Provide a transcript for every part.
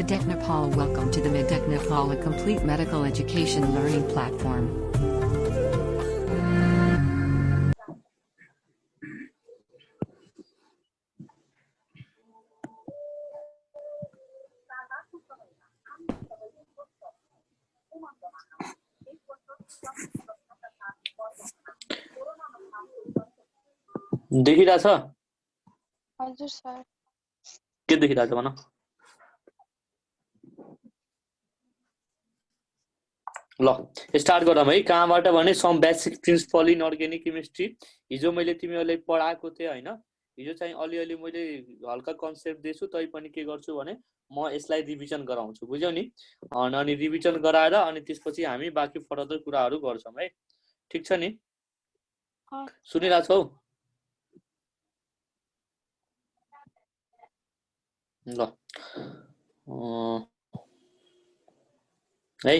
Medec Nepal. Welcome to the Medec Nepal, a complete medical education learning platform. देखिरहेछ? हजुर sir. के देखिरहेछ भन? ल start गरौँ है। कहाँबाट भने some basic principle in organic chemistry. हिजो मैले तिमीहरूलाई पढाएको थिएँ हैन? हिजो चाहिँ अलिअलि मैले हल्का कन्सेप्ट दिएछु, तै पनि के गर्छु भने म यसलाई रिभिजन गराउँछु, बुझ्यौ नि? अनि रिभिजन गराएर अनि त्यसपछि हामी बाँकी फर्दर कुराहरू गर्छौं है। ठीक छ नि? सुनिरहेछौ? ल है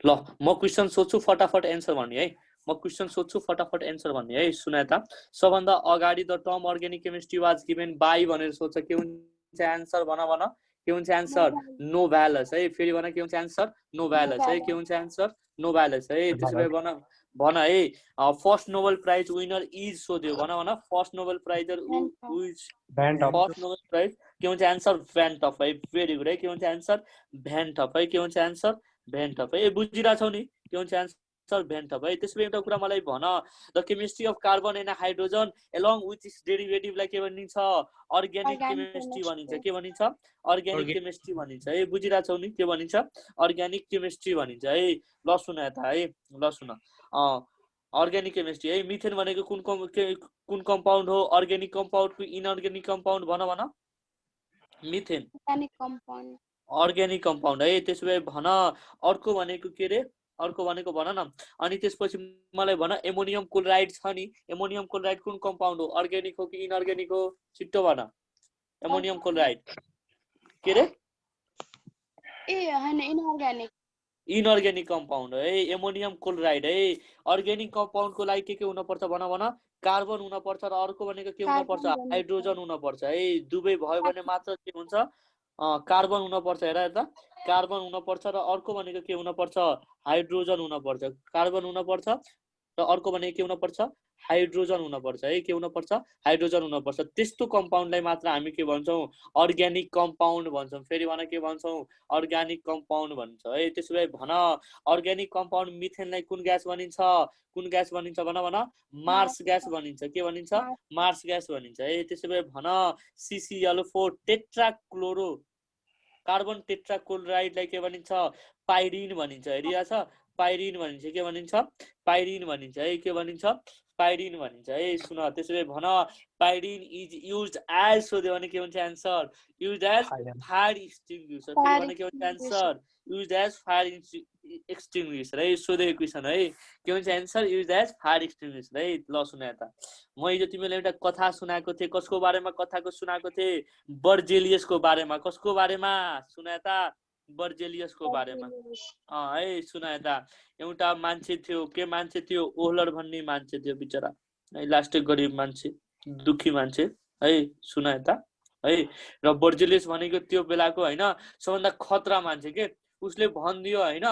ल म क्वेशन सोध्छु, फटाफट एन्सर भन्ने है। म क्वेशन सोध्छु, फटाफट एन्सर भन्ने है। सुनाए त? सबभन्दा अगाडि the term organic chemistry was given by भनेर सोध्छ। के हुन्छ एन्सर? भन भन। के हुन्छ एन्सर? नोभ्यालस है। फेरि भन के हुन्छ एन्सर? नोभ्यालस है। के हुन्छ एन्सर? नोभ्यालस है। त्यसैले भन भन है। First Nobel prize winner is सोध्यो। भन भन। First Nobel prize first Nobel prize के हुन्छ एन्सर? भ्यान टफ है। भेरी गुड है। के हुन्छ एन्सर? भ्यान टफ है। के हुन्छ एन्सर? भ्यान टफ है। बुझिरहेछौ नि? के हुन्छ एन्सर? भ्यान टफ है। त्यसैले एउटा कुरा मलाई भन, the chemistry of carbon and hydrogen along with its डेरिभेटिभलाई के भनिन्छ? अर्ग्यानिक केमिस्ट्री भनिन्छ। के भनिन्छ? अर्ग्यानिक केमिस्ट्री भनिन्छ है। बुझिरहेछौ नि? के भनिन्छ? अर्ग्यानिक केमिस्ट्री भनिन्छ है। ल सुन यता है। ल सुन। अर्ग्यानिक केमिस्ट्री है। मिथेन भनेको कुन कम्पाउन्ड हो? अर्ग्यानिक कम्पाउन्ड कि इनअर्ग्यानिक कम्पाउन्ड? भन भन। Methane organic compound. Organic compound है। त्यसैले भन अर्को भनेको के रे? अर्को भनेको भन न। अनि त्यसपछि मलाई भन, एमोनियम क्लोराइड छ नि, एमोनियम क्लोराइड कुन कम्पाउन्ड हो? अर्ग्यानिक हो कि इनअर्ग्यानिक हो? छिट्टो भन। एमोनियम क्लोराइड के रे? ए हैन, इनअर्ग्यानिक। इनअर्ग्यानिक कम्पाउन्ड है एमोनियम क्लोराइड है। अर्ग्यानिक कम्पाउन्डको लागि के हुन पर्छ? भन भन। कार्बन हुन पर्छ र अर्को भनेको के हुन पर्छ? हाइड्रोजन हुन पर्छ है। दुवै भयो भने मात्र के हुन्छ? कार्बन हुन पर्छ। हेर यता, कार्बन हुन पर्छ र अर्को भनेको के हुन पर्छ? हाइड्रोजन हुन पर्छ। कार्बन हुन पर्छ र अर्को भनेको के हुन पर्छ? हाइड्रोजन हुन पर्छ है। के हुन पर्छ? हाइड्रोजन हुन पर्छ। त्यस्तो कम्पाउन्डलाई मात्र हामी के भन्छौं? Organic compound भन्छौं। फेरि भन के भन्छौं? अर्ग्यानिक कम्पाउन्ड भन्छ है। त्यसैले भन अर्ग्यानिक कम्पाउन्ड मिथेनलाई कुन ग्यास भनिन्छ? कुन ग्यास भनिन्छ? भन भन। मार्स ग्यास भनिन्छ। के भनिन्छ? मार्स ग्यास भनिन्छ है। त्यसैले भन CCl4 टेट्राक्लोरो कार्बन टेट्राक्लोराइडलाई के भनिन्छ? पाइरिन भनिन्छ। हेरिरहेछ? पाइरिन भनिन्छ। के भनिन्छ? पाइरिन भनिन्छ है। के भनिन्छ? पाइरिन भनिन्छ है। सुन त्यसैले भन पाइरिन इज युज्ड एज सोध्यो भने के हुन्छ answer? Used as fire extinguisher. फेरि भने के हुन्छ answer? Used as fire extinguisher है। सोधेको क्वेसन है। के हुन्छ answer? Used as fire extinguisher है। ल सुन यता, म हिजो तिमीलाई एउटा कथा सुनाएको थिएँ। कसको बारेमा कथाको सुनाएको थिएँ? बर्जेलियसको बारेमा। कसको बारेमा? सुन यता, बर्जेलियसको बारेमा है। सुन यता, एउटा मान्छे थियो। के मान्छे थियो? ओहलर भन्ने मान्छे थियो बिचरा है। लास्टै गरिब मान्छे, दुखी मान्छे है। सुन यता है। र बर्जेलियस भनेको त्यो बेलाको हैन सबभन्दा खतरा मान्छे के। उसले भनिदियो हैन,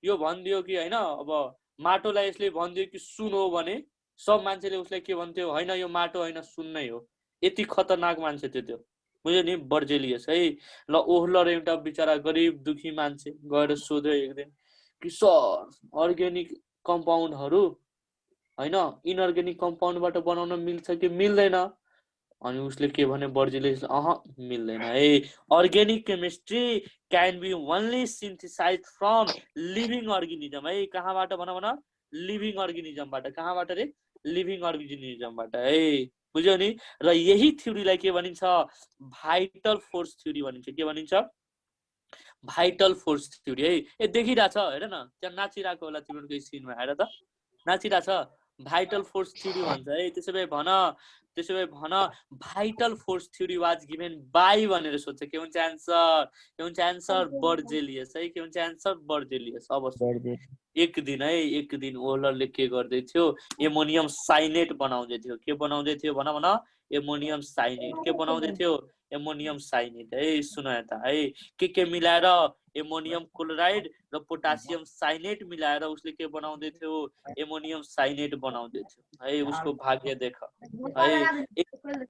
यो भनिदियो कि हैन, अब माटोलाई यसले भनिदियो कि सुन हो भने सब मान्छेले उसलाई के भन्थ्यो? हैन यो माटो हैन, सुन नै हो। यति खतरनाक मान्छे थियो त्यो, बुझ्यो नि? बर्जेलियस है। ल ओहलर एउटा बिचरा गरिब दुखी मान्छे गएर सोध्यो एक दिन कि सर अर्ग्यानिक कम्पाउन्डहरू हैन इनअर्ग्यानिक कम्पाउन्डबाट बनाउन मिल्छ कि मिल्दैन? अनि उसले के भने? बर्जेलियस मिल्दैन है। Organic chemistry can be only synthesize from living organism है। कहाँबाट? भन भन। लिभिङ अर्गेनिजमबाट। कहाँबाट रे? लिभिङ अर्गेनिजमबाट है। बुझ्यौ नि? र यही थ्योरीलाई के भनिन्छ? भाइटल फोर्स थ्योरी भनिन्छ। के भनिन्छ? भाइटल फोर्स थ्योरी है। ए देखिरहेछ? हेर न, त्यहाँ नाचिरहेको होला तिमीहरूको स्क्रिनमा। हेर त, नाचिरहेछ? भाइटल फोर्स थ्योरी भन्छ है। त्यसैले भन vital force theory was given by भनेर सोध्छ। के हुन्छ एन्सर? के हुन्छ एन्सर? बर्जेलियस है। के हुन्छ एन्सर? बर्जेलियस। अब एक दिन है, एक दिन ओहलरले के गर्दै थियो? एमोनियम साइनेट बनाउँदै थियो। के बनाउँदै थियो? भन भन। Ammonium cyanate. के बनाउँदै थियो? एमोनियम साइनेट है सुन यता है के मिलाएर एमोनियम क्लोराइड र पोटासियम साइनेट मिलाएर उसले के बनाउँदै थियो एमोनियम साइनेट बनाउँदै थियो है उसको भाग्य देख है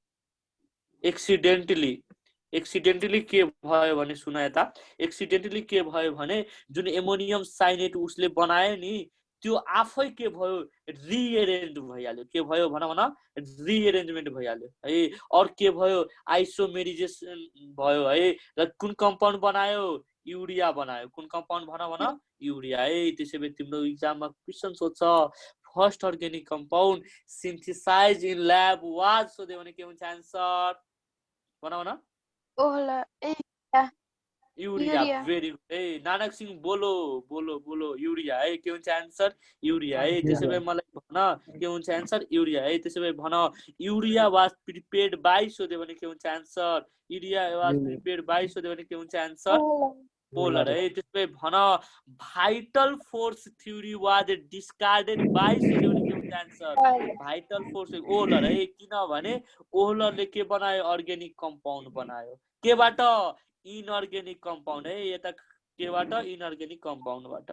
एक्सिडेन्टली के भयो भने सुन यता एक्सिडेन्टली के भयो भने जुन एमोनियम साइनेट उसले बनायो नि त्यो आफै के भयो रिएरेन्ज भइहाल्यो के भयो भन रिएरेन्जमेन्ट भइहाल्यो है और के भयो आइसोमेरिजेसन भयो है र कुन कम्पाउन्ड बनायो युरिया बनायो कुन कम्पाउन्ड भन युरिया है त्यसैले तिम्रो एक्जाममा क्वेशन सोध्छ first organic compound synthesise in lab was सोध्यो भने के हुन्छ आन्सर भन ओला युरिया भेरी गुड है नानक सिंह बोलो युरिया है के हुन्छ आन्सर युरिया है त्यसैले मलाई भन के हुन्छ आन्सर युरिया है त्यसैले भन युरिया वाज प्रिपेयर्ड बाइ सोध्यो भने के हुन्छ answer urea was prepared by सोध्यो भने के हुन्छ आन्सर पोलर है त्यसैले भन vital force theory was discarded by सोध्यो भने के हुन्छ आन्सर भाइटल फोर्स ओहलर है किनभने ओहलरले के बनायो अर्गेनिक कम्पाउन्ड बनायो केबाट इनअर्गेनिक कम्पाउन्ड है यता केबाट इनअर्गेनिक कम्पाउन्डबाट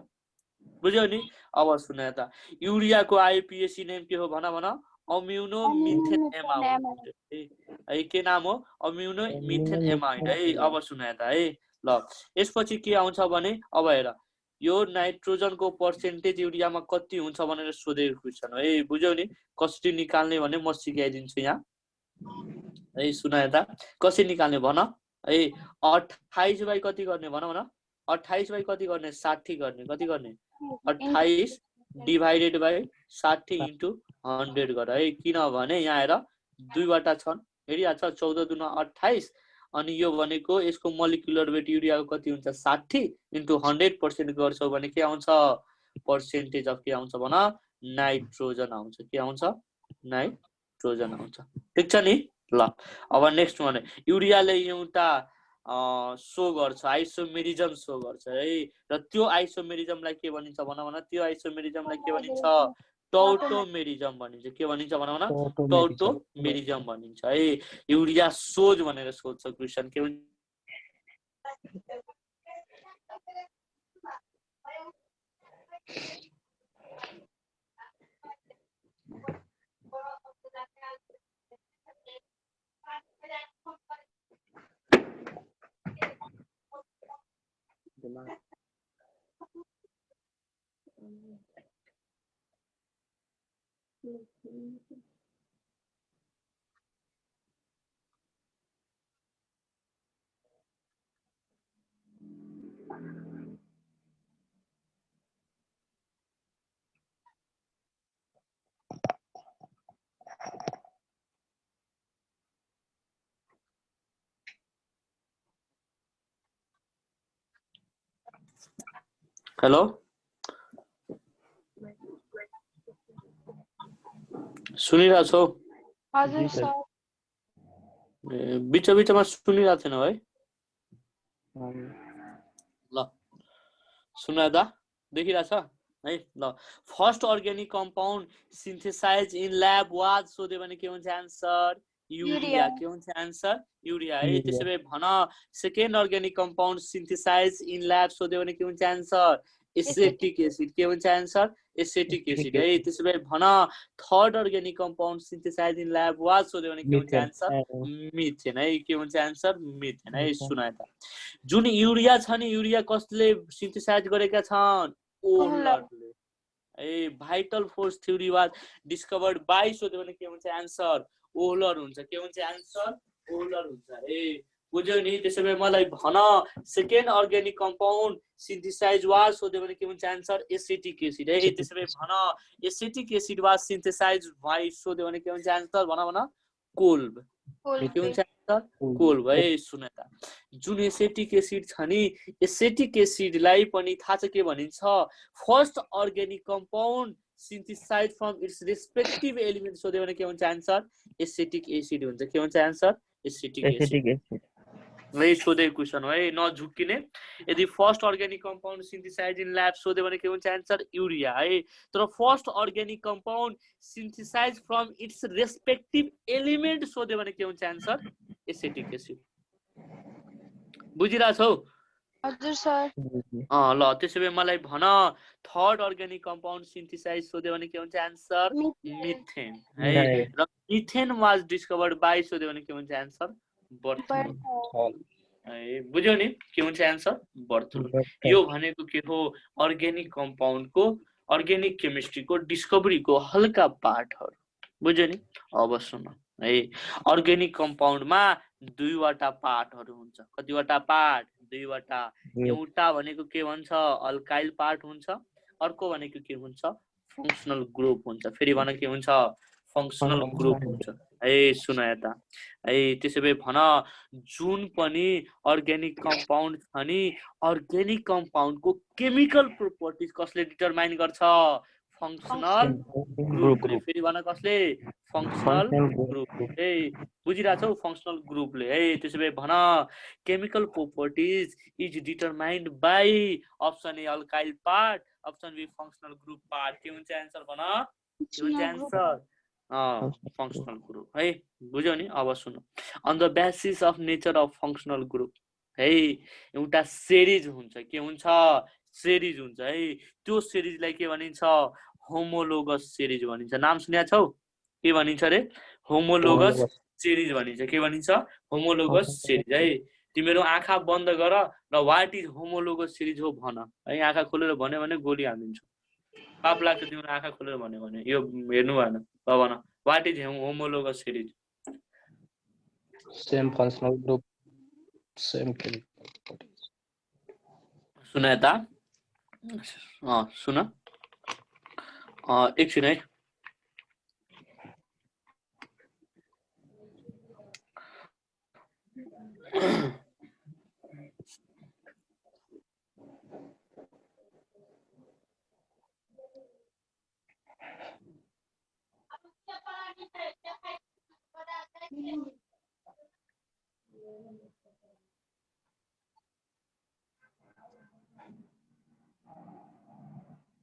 बुझ्यौ नि अब सुन यता युरियाको आइयुपिएसी नेम के हो भन अम्युनो मिथेन एमाइड है के नाम हो अम्युनो मिथेन एमाइड है अब सुन यता है ल यसपछि के आउँछ भने अब हेर यो नाइट्रोजनको पर्सेन्टेज युरियामा कति हुन्छ भनेर सोधेको क्वेशन है बुझ्यौ नि कसरी निकाल्ने भने म सिकाइदिन्छु यहाँ है सुन यता कसरी निकाल्ने भन है 28 बाई कति गर्ने भन 28 बाई कति गर्ने 60 गर्ने कति गर्ने 28 डिभाइडेड बाई 60 इन्टु 100 गर है किनभने यहाँ हेर दुईवटा छन् हेरिहाल्छ 14 दुना 28 अनि यो भनेको यसको मोलिकुलर वेट युरियाको कति हुन्छ 60 इन्टु 100% गर्छौ भने के आउँछ पर्सेन्टेज अफ के आउँछ भन नाइट्रोजन आउँछ के आउँछ नाइट्रोजन आउँछ ठीक छ नि ल अब नेक्स्ट भने युरियाले एउटा सो गर्छ आइसोमेरिजम सो गर्छ है र त्यो आइसोमेरिजमलाई के भनिन्छ भन त्यो आइसोमेरिजमलाई के भनिन्छ टौटोमेरिजम भनिन्छ के भनिन्छ भन टौटोमेरिजम भनिन्छ है युरिया सोज भनेर सोध्छ क्वेशन के भन्छ हेलो सुनिरहेको छौ हजुर सर बिचमा सुनिरहेको छैन है ल सुना दा देखिरहेछ है ल first organic compound synthesise in lab was सोध्यो भने के हुन्छ आन्सर युरिया के हुन्छ आन्सर युरिया है त्यसैले भन second organic compound synthesise in lab सोध्यो भने के हुन्छ आन्सर एसेटिक एसिड के हुन्छ आन्सर एसेटिक एसिड है त्यसैले भन third organic compound synthesise in lab was सोध्यो भने के हुन्छ आन्सर मिथेन है के हुन्छ आन्सर मिथेन है सुन त जुन युरिया छ नि युरिया कसले सिन्थेसाइज गरेका छन् ओहलरले a vital force theory was discovered by सोध्यो भने के हुन्छ आन्सर ओहलर हुन्छ के हुन्छ आन्सर ओहलर हुन्छ है बुझ्यौ नि त्यसैले मलाई भन second organic compound synthesise was सोध्यो भने के हुन्छ आन्सर एसिटिक एसिड है त्यसैले भन acetic acid was synthesise by सोध्यो भने के हुन्छ आन्सर भन कोल्ब के हुन्छ आन्सर कोल्ब है सुन त जुन एसिटिक एसिड छ नि एसिटिक एसिडलाई पनि थाहा छ के भनिन्छ first organic compound synthesise from it's respective element सोध्यो भने के हुन्छ आन्सर एसिटिक एसिड हुन्छ के हुन्छ आन्सर एसिटिक एसिड वही सोधेको क्वेसन हो है नझुक्किने यदि first organic compound synthesise in lab सोध्यो भने के हुन्छ आन्सर युरिया है तर first organic compound synthesise from it's respective element सोध्यो भने के हुन्छ आन्सर एसिटिक एसिड बुझिरहेछौ? हजुर सर ल त्यसो भए मलाई भन थर्ड अर्ग्यानिक कम्पाउन्ड सिन्थेसाइज सोध्यो भने के हुन्छ एन्सर मिथेन है र मिथेन वाज डिस्कभर्ड बाइ सोध्यो भने के हुन्छ एन्सर बर्थुल है बुझ्यौ नि के हुन्छ एन्सर बर्थुल यो भनेको के हो अर्ग्यानिक कम्पाउन्डको अर्ग्यानिक केमिस्ट्रीको डिस्कभरीको हल्का पार्टहरु बुझ्यौ नि अब सुन है अर्ग्यानिक कम्पाउन्डमा दुईवटा पार्टहरु हुन्छ कतिवटा पार्ट दुईवटा एउटा भनेको के भन्छ अल्काइल पार्ट हुन्छ अर्को भनेको के हुन्छ फंक्शनल ग्रुप हुन्छ फेरि भन के हुन्छ फंक्शनल ग्रुप हुन्छ है सुन यता है त्यसैले भन जुन पनि अर्ग्यानिक कम्पाउन्ड छ नि अर्ग्यानिक कम्पाउन्डको केमिकल प्रोपर्टिज कसले डिटरमाइन गर्छ फंक्शनल ग्रुपले फेरि भन कसले फंक्शनल ग्रुप है बुझिरहेछौ फंक्शनल ग्रुपले है त्यसैले भन chemical properties is determined by option A alkyl part option B functional group part के हुन्छ एन्सर भन के हुन्छ एन्सर फंक्शनल ग्रुप है बुझ्यौ नि अब सुन on the basis of nature of functional group है एउटा सिरिज हुन्छ के हुन्छ सिरिज हुन्छ है त्यो सिरिजलाई के भनिन्छ होमोलोगस सिरिज भनिन्छ नाम सुनेका छौ के भनिन्छ रे होमोलोगस सिरिज भनिन्छ के भनिन्छ होमोलोगस सिरिज है तिम्रो आँखा बन्द गर र व्हाट इज होमोलोगस सिरिज हो भन है आँखा खोलेर भन्यो भने गोली हालिदिन्छु पाप लाग्छ तिम्रो आँखा खोलेर भन्यो भने यो हेर्नु भएन ल भन what is homologous series same functional group same chemical सुन यता सुन एकछिन है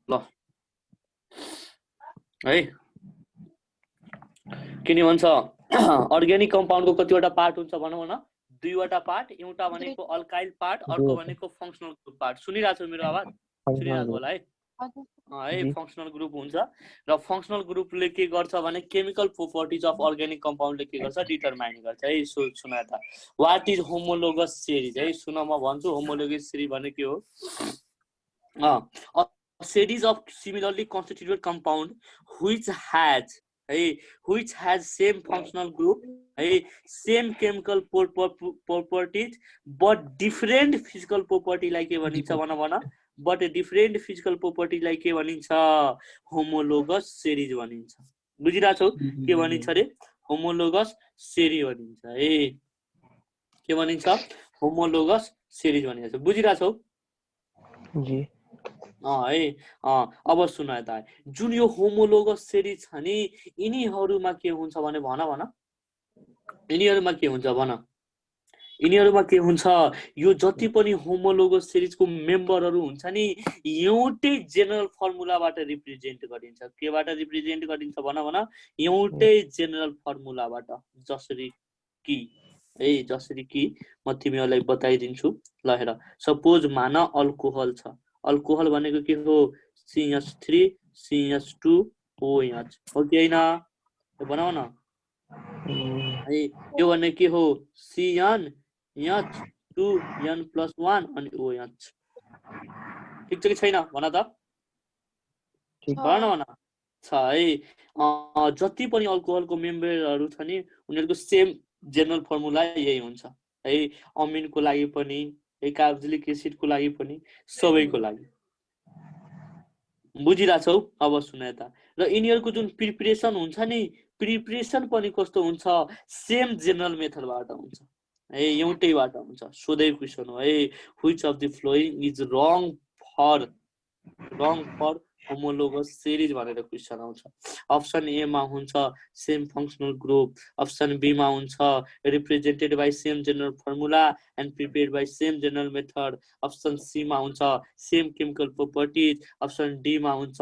ल है किन भन्छ अर्ग्यानिक कम्पाउन्डको कतिवटा पार्ट हुन्छ भनौँ न दुईवटा पार्ट एउटा भनेको अल्काइल पार्ट अर्को भनेको फंक्शनल ग्रुप पार्ट सुनिरहेछौ मेरो आवाज सुनिरहेको होला है फंक्शनल ग्रुप हुन्छ र फंक्शनल ग्रुपले के गर्छ भने केमिकल प्रोपर्टिज अफ अर्ग्यानिक कम्पाउन्डले के गर्छ डिटरमाइन गर्छ है सुन त व्हाट इज होमोलोगस सिरिज है सुन म भन्छु होमोलोगस सिरिज भने के हो a series of similarly constituted compound which has same functional group same chemical properties but different physical property like के भनिन्छ भन but a different physical property like के भनिन्छ homologous series भनिन्छ बुझिरहेछौ के भनिन्छ रे homologous series भनिन्छ है के भनिन्छ homologous series भनिन्छ बुझिरहेछौ जी है अब सुन यता जुन यो होमोलोगस सिरिज छ नि यिनीहरुमा के हुन्छ भने भन यिनीहरुमा के हुन्छ भन यिनीहरुमा के हुन्छ यो जति पनि होमोलोगस सिरिजको मेम्बरहरु हुन्छ नि एउटै जेनरल फर्मुलाबाट रिप्रेजेन्ट गरिन्छ केबाट रिप्रेजेन्ट गरिन्छ भन एउटै जेनरल फर्मुलाबाट जसरी कि म तिमीहरुलाई बताइदिन्छु ल हेर सपोज मान अल्कोहल छ अल्कोहल भनेको के हो CH3 CH2 OH हो कि हैन बनाउ न है यो भने के हो CnH2n+1 अनि OH ठीक छ कि छैन भन त ठीक भन छ है जति पनि अल्कोहलको मेम्बरहरु छ नि उनीहरुको सेम जेनरल फर्मुला यही हुन्छ है अमिनको लागि पनि कार्बोक्सिलिक एसिडको लागि पनि सबैको लागि बुझिरहेछौ अब सुन यता र यिनीहरुको जुन प्रिपरेसन हुन्छ नि प्रिपरेसन पनि कस्तो हुन्छ सेम जेनरल मेथडबाट हुन्छ है एउटैबाट हुन्छ सोधै क्वेशन हो है which of the following is wrong for homologous series भनेर क्वेशन आउँछ अप्सन ए मा हुन्छ same functional group option B मा हुन्छ represented by same general formula and prepared by same general method option C मा हुन्छ same chemical properties option D मा हुन्छ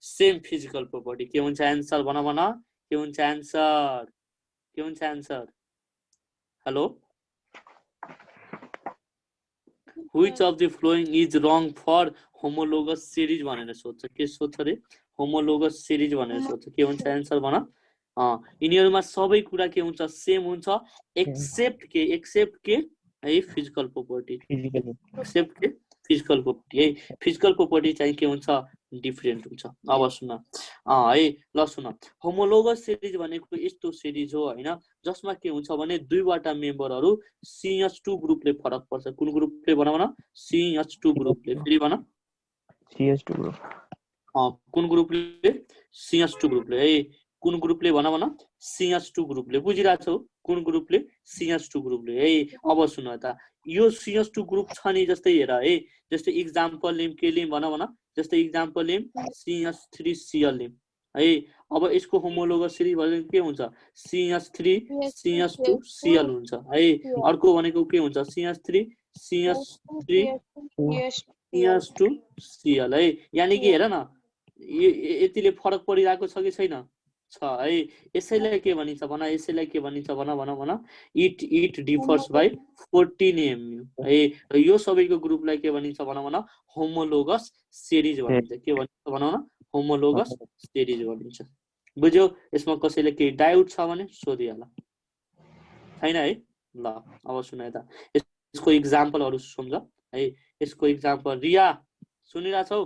सेम फिजिकल प्रोपर्टी के हुन्छ आन्सर भन के हुन्छ answer hello which of the following is wrong for homologous series भनेर सोध्छ के सोध्छ रे homologous series भनेर सोध्छ के हुन्छ आन्सर भन यिनीहरुमा सबै कुरा के हुन्छ सेम हुन्छ एक्सेप्ट के है फिजिकल प्रोपर्टी एक्सेप्ट के फिजिकल प्रोपर्टी है फिजिकल प्रोपर्टी चाहिँ के हुन्छ डिफरेन्ट हुन्छ अब सुन है ल सुन होमोलोगस सिरिज भनेको यस्तो सिरिज हो हैन जसमा के हुन्छ भने दुईवटा मेम्बरहरु CH2 ग्रुपले फरक पर्छ कुन ग्रुपले भन CH2 ग्रुपले फेरि भन CH2 ग्रुप कुन ग्रुपले CH2 ग्रुपले है कुन ग्रुपले भन CH2 ग्रुपले बुझिराछौ कुन ग्रुपले CH2 ग्रुपले है अब सुन त यो CH2 ग्रुप छ नि जस्तै हेर है जस्तै एक्जाम्पल लिम के लिम भन जस्तै एक्जाम्पल लिम CH3Cl लिम है अब यसको होमोलोगस सिरिज भनेको के हुन्छ CH3CH2Cl हुन्छ है अर्को भनेको के हुन्छ CH3CH2Cl है यानी कि हेर न यतिले फरक परिरहेको छ कि छैन छ है यसैलाई के भनिन्छ भन यसैलाई के भनिन्छ भन इट डिफर्स बाइ 14 mu है र यो सबैको ग्रुपलाई के भनिन्छ भन होमोलोगस सिरिज भनिन्छ के भनिन्छ भन होमोलोगस सिरिज भनिन्छ बुझ्यौ यसमा कसैले के डाउट छ भने सोधिहाल छैन है ल अब सुन यता यसको एक्जाम्पलहरु सम्झ है यसको एक्जाम्पल रिया सुनिराछौ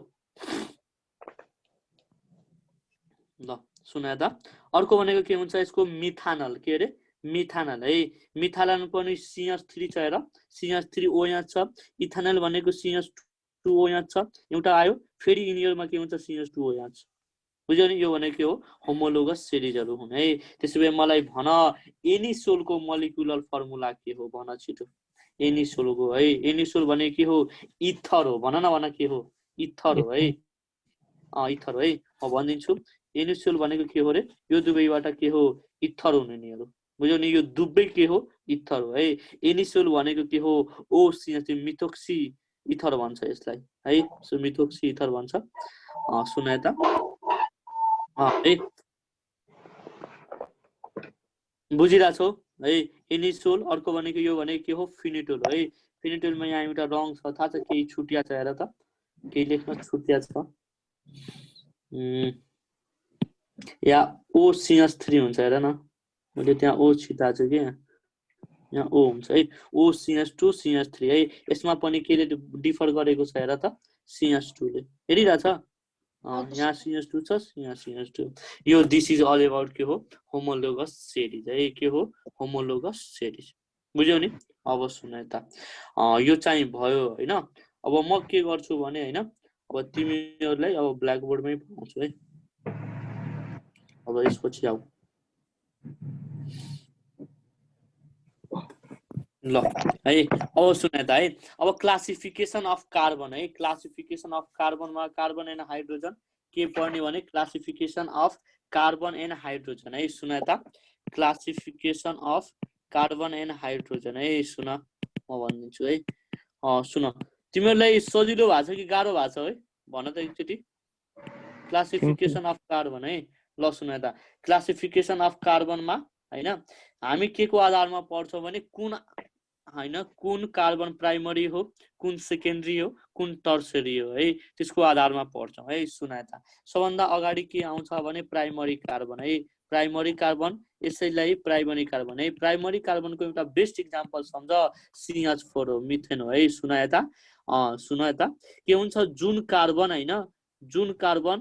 ल सुन यता अर्को भनेको के हुन्छ यसको मिथानल के रे मिथानल है मिथानल पनि CH3 छ हेर CH3O यहाँ छ इथानल भनेको CH2O यहाँ छ एउटा आयो फेरि यिनीहरुमा के हुन्छ CH2O यहाँ छ बुझ्यौ नि यो भनेको के हो होमोलोगस सिरिजहरु हुन् है त्यसैले मलाई भन एनिसोलको मोलिकुलर फर्मुला के हो भन छिटो एनिसोलको है एनिसोल भनेको के हो इथर हो भन के हो इथर हो है इथर है म भनिदिन्छु एनिसोल भनेको के हो रे यो दुवैबाट के हो इथर हुने निहरु बुझ्यौ नि यो दुवै के हो इथर हो है एनिसोल भनेको के हो ओ CH3 मिथोक्सी इथर भन्छ यसलाई है सो मिथोक्सी इथर भन्छ सुन यता है बुझिराछौ है एनिसोल अर्को भनेको यो भनेको के हो फिनिटोल है फिनिटोलमा यहाँ एउटा रङ छ थाहा छ केही छुट्या छ हेर त केही लेख्न छुट्या छ या ओ CH3 हुन्छ हेर न मैले त्यहाँ ओ छिटा छु के यहाँ ओ हुन्छ है ओ CH2 CH3 है यसमा पनि केले डिफर गरेको छ हेर त CH2 ले हेरिरा छ यहाँ CH2 छ यहाँ CH2 यो दिस इज अल अबाउट के हो होमोलोगस सिरिज है के हो होमोलोगस सिरिज बुझ्यौ नि अब सुन यता यो चाहिँ भयो हैन अब म के गर्छु भने हैन अब तिमीहरुलाई अब ब्ल्याक बोर्डमै पढाउँछु है अब यसपछि आऊ ल है अब सुन त है अब क्लासिफिकेसन अफ कार्बन है क्लासिफिकेसन अफ कार्बनमा कार्बन एन्ड हाइड्रोजन के पढ्ने भने classification of carbon and hydrogen है सुन त classification of carbon and hydrogen है सुन म भनिदिन्छु है सुन तिमीहरुलाई सजिलो भएको छ कि गाह्रो भएको छ है भन त एकचोटी क्लासिफिकेसन अफ कार्बन है ल सुन त क्लासिफिकेसन अफ कार्बनमा हैन हामी के को आधारमा पढ्छौं भने कुन हैन कुन कार्बन प्राइमरी हो कुन सेकेन्डरी हो कुन टर्सरी हो है त्यसको आधारमा पढ्छौं है सुन त सबभन्दा अगाडि के आउँछ भने प्राइमरी कार्बन है प्राइमरी कार्बन यसैलाई प्राइमरी कार्बन है प्राइमरी कार्बनको एउटा बेस्ट एक्जाम्पल सम्झ CH4 हो मिथेन हो है सुन त के हुन्छ जुन कार्बन हैन जुन कार्बन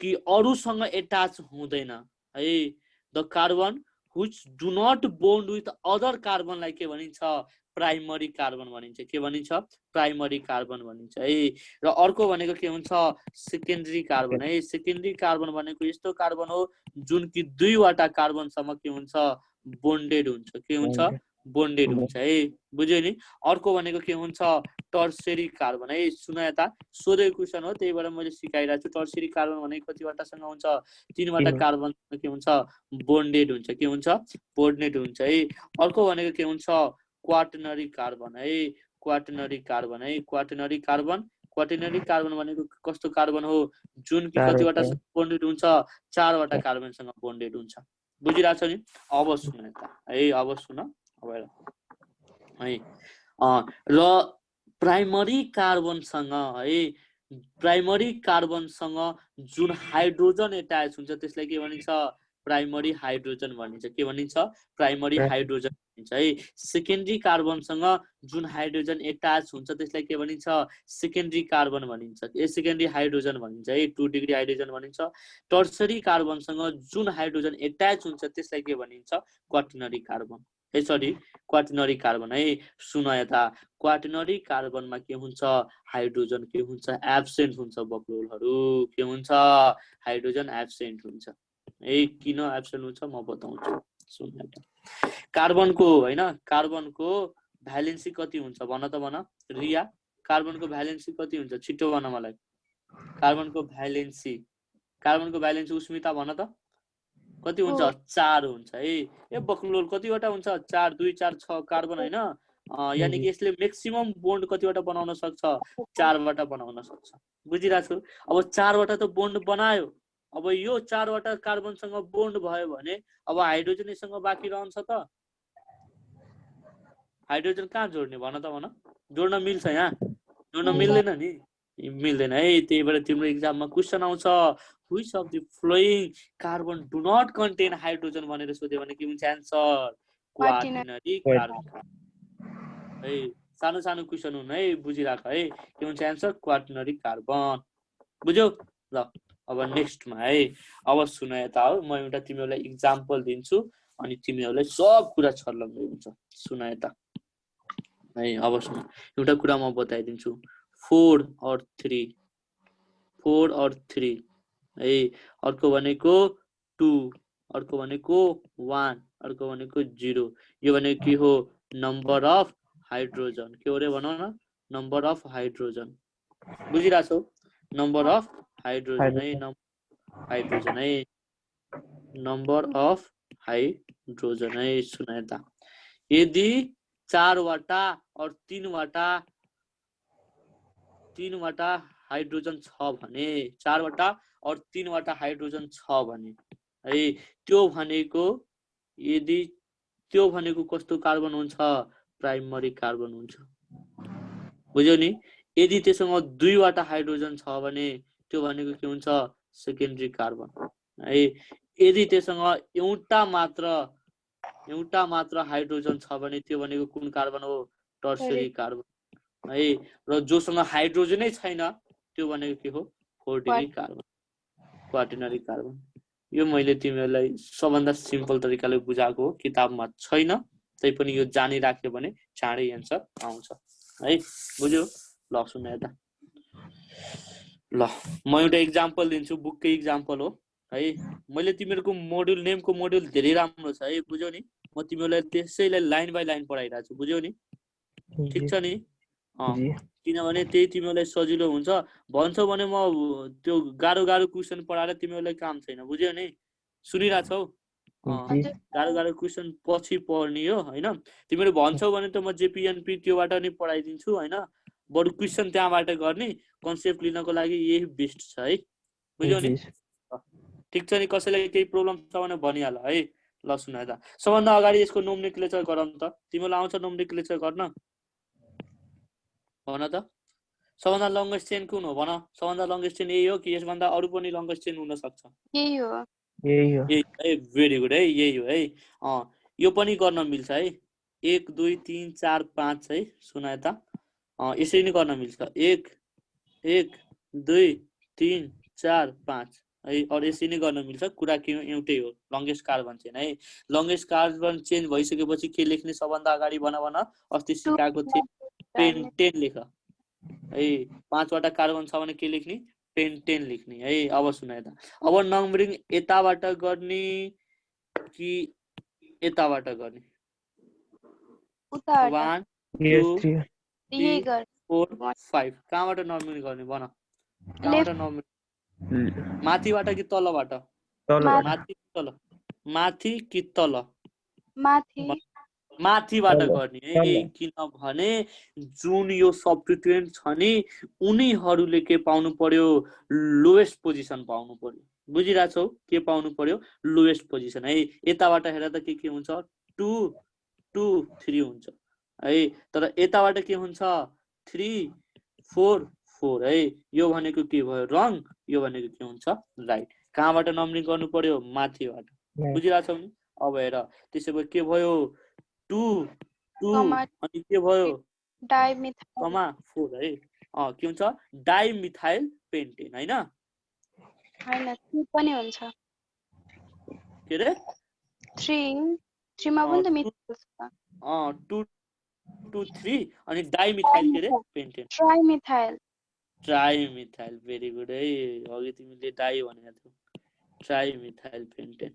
कि अरुसँग एटाच हुँदैन है the carbon which do not bond with other carbon like के भनिन्छ प्राइमरी कार्बन भनिन्छ के भनिन्छ प्राइमरी कार्बन भनिन्छ है र अर्को भनेको के हुन्छ सेकेन्डरी कार्बन है सेकेन्डरी कार्बन भनेको यस्तो कार्बन हो जुन कि दुईवटा कार्बन सम्म के हुन्छ बोन्डेड हुन्छ के हुन्छ बोन्डेड हुन्छ है बुझ्यौ नि अर्को भनेको के हुन्छ टर्सरी कार्बन है सुन यता सोधेको क्वेशन हो त्यही भएर मैले सिकाइराछु टर्सरी कार्बन भनेको कतिवटासँग हुन्छ तीनवटा कार्बन के हुन्छ बोन्डेड हुन्छ के हुन्छ बोन्डेड हुन्छ है अर्को भनेको के हुन्छ क्वाटर्नरी कार्बन है क्वाटर्नरी कार्बन है क्वाटर्नरी कार्बन भनेको कस्तो कार्बन हो जुन कि कतिवटा बोन्डेड हुन्छ चारवटा कार्बनसँग बोन्डेड हुन्छ बुझिराछ नि अब सुन त है अब सुन अब है र प्राइमरी कार्बनसँग है प्राइमरी कार्बनसँग जुन हाइड्रोजन एट्याच हुन्छ त्यसलाई के भनिन्छ प्राइमरी हाइड्रोजन भनिन्छ के भनिन्छ प्राइमरी हाइड्रोजन भनिन्छ है सेकेन्डरी कार्बनसँग जुन हाइड्रोजन एट्याच हुन्छ त्यसलाई के भनिन्छ सेकेन्डरी कार्बन भनिन्छ ए सेकेन्डरी हाइड्रोजन भनिन्छ है 2 डिग्री हाइड्रोजन भनिन्छ टर्सरी कार्बनसँग जुन हाइड्रोजन एट्याच हुन्छ त्यसलाई के भनिन्छ quaternary carbon sorry quaternary carbon है सुन यता क्वाटर्नरी कार्बनमा के हुन्छ हाइड्रोजन के हुन्छ एब्सेन्ट हुन्छ बक्लोलहरु के हुन्छ हाइड्रोजन एब्सेन्ट हुन्छ है किन एब्सेन्ट हुन्छ म बताउँछु सुन यता कार्बनको हैन कार्बनको भ्यालेन्सी कति हुन्छ भन त भन रिया कार्बनको भ्यालेन्सी कति हुन्छ छिटो भन मलाई कार्बनको भ्यालेन्सी उस्मिता भन त कति हुन्छ 4 हुन्छ है ए बक्लोल कतिवटा हुन्छ 4 2 4 6 कार्बन हैन यानी कि यसले म्याक्सिमम बोन्ड कतिवटा बनाउन सक्छ 4 वटा बनाउन सक्छ बुझिराछु अब 4 वटा त बोन्ड बनायो अब यो 4 वटा कार्बनसँग बोन्ड भयो भने अब हाइड्रोजन यससँग बाँकी रहन्छ त हाइड्रोजन कहाँ जोड्ने भन त भन जोड्न मिल्छ यहाँ जोड्न मिल्दैन नि मिल्दैन है त्यही भएर तिम्रो एक्जाममा क्वेशन आउँछ which of the following carbon do not contain hydrogen भनेर सोध्यो भने के हुन्छ आन्सर क्वाटर्नरी कार्बन है सानो सानो क्वेशन हुन है बुझिराख है के हुन्छ आन्सर क्वाटर्नरी कार्बन बुझ्यौ ल अब नेक्स्टमा है अब सुन यता हो म एउटा तिमीहरूलाई एक्जाम्पल दिन्छु अनि तिमीहरूलाई सब कुरा छर्लङ्गै हुन्छ सुन यता है अब सुन एउटा कुरा म बताइदिन्छु 4 और 3 है अर्को भनेको 2 अर्को भनेको 1 अर्को भनेको 0 यो भनेको के हो नम्बर अफ हाइड्रोजन के हो रे भनौ न नम्बर अफ हाइड्रोजन बुझिराछौ नम्बर अफ हाइड्रोजन है हाइड्रोजन है नम्बर अफ हाइड्रोजन है सुन यता यदि 4 वटा और 3 वटा हाइड्रोजन छ भने 4 वटा और 3 वटा हाइड्रोजन छ भने है त्यो भनेको कस्तो कार्बन हुन्छ प्राइमरी कार्बन हुन्छ बुझ्यौ नि यदि त्यससँग 2 वटा हाइड्रोजन छ भने त्यो भनेको के हुन्छ सेकेन्डरी कार्बन है यदि त्यससँग एउटा मात्र हाइड्रोजन छ भने त्यो भनेको कुन कार्बन हो टर्सरी कार्बन है र जोसँग हाइड्रोजनै छैन त्यो भनेको के हो 4 डिग्री कार्बन क्वाटर्नरी कार्बन यो मैले तिमीहरूलाई सबभन्दा सिम्पल तरिकाले बुझाएको हो किताबमा छैन तैपनि यो जानिराख्यो भने चाँडै आन्सर आउँछ है बुझ्यौ ल सुन यता ल म एउटा एक्जाम्पल दिन्छु बुककै एक्जाम्पल हो है मैले तिमीहरूको मोड्युल नेमको मोड्युल धेरै राम्रो छ है बुझ्यौ नि म तिमीहरूलाई त्यसैलाई लाइन बाइ लाइन पढाइरहेको छु बुझ्यौ नि ठीक छ नि किनभने त्यही तिमीहरूलाई सजिलो हुन्छ भन्छौ भने म त्यो गाह्रो क्वेशन पढाएर तिमीहरूलाई काम छैन बुझ्यौ नि सुनिराछौ गाह्रो क्वेशन पछि पढ्ने हो हैन तिमीले भन्छौ भने त म जेपीएनपी त्योबाट नि पढाइदिन्छु हैन बरु क्वेशन त्यहाँबाट गर्ने कन्सेप्ट लिनको लागि यही बेस्ट छ है बुझ्यौ नि ठीक छ नि कसैलाई केही प्रब्लम छ भने भनिहाल है ल सुन त सबभन्दा अगाडि यसको नोमेनक्लेचर गरौँ त तिमीलाई आउँछ नोमेनक्लेचर गर्न भन त सबभन्दा लङ्गेस्ट चेन कुन हो भन सबभन्दा लङ्गेस्ट चेन यही हो कि यसभन्दा अरु पनि लङ्गेस्ट चेन हुन सक्छ यही हो है भेरी गुड है यही हो है यो पनि गर्न मिल्छ है 1 2 3 4 5 है सुन यता यसरी नै गर्न मिल्छ 1 1 2 3 4 5 है और यसरी नै गर्न मिल्छ कुरा के एउटै हो लङ्गेस्ट कार्बन चेन है लङ्गेस्ट कार्बन चेन भइसकेपछि के लेख्ने सबभन्दा अगाडि भन अस्ति सिकाएको थिए पेन्टेन लेख है 5 वटा कार्बन छ भने के लेख्ने पेन्टेन लेख्ने है अब सुन यता अब नम्बरिङ यताबाट गर्ने कि यताबाट गर्ने 1 2 3 4 5 कहाँबाट नम्बरिङ गर्ने भन कहाँबाट नम्बरिङ माथिबाट कि तलबाट माथि कि तल माथिबाट गर्ने है किनभने जुन यो सब्स्टिट्युएन्ट छ नि उनीहरूले के पाउनु पर्यो लोएस्ट पोजिसन पाउनु पर्यो बुझिराछौ के पाउनु पर्यो लोएस्ट पोजिसन है यताबाट हेर्दा त के हुन्छ 2 2 3 हुन्छ है तर यताबाट के हुन्छ 3 4 4 है यो भनेको के भयो रङ यो भनेको के हुन्छ राइट कहाँबाट नम्बरिङ गर्नु पर्यो माथिबाट बुझिरहेछौ नि अब हेर त्यसो भए के भयो 2 2 अनि के भयो डाइमिथाइल कमा 4 है के हुन्छ डाइमिथाइल पेन्टेन हैन हैन 3 पनि हुन्छ के रे 3 मा पनि त मिथाइल छ 2 2 3 अनि डाइमिथाइल के रे पेन्टेन ट्राइमिथाइल भेरी गुड है अघि तिमीले डाइ भनेको थियौ ट्राइमिथाइल पेन्टेन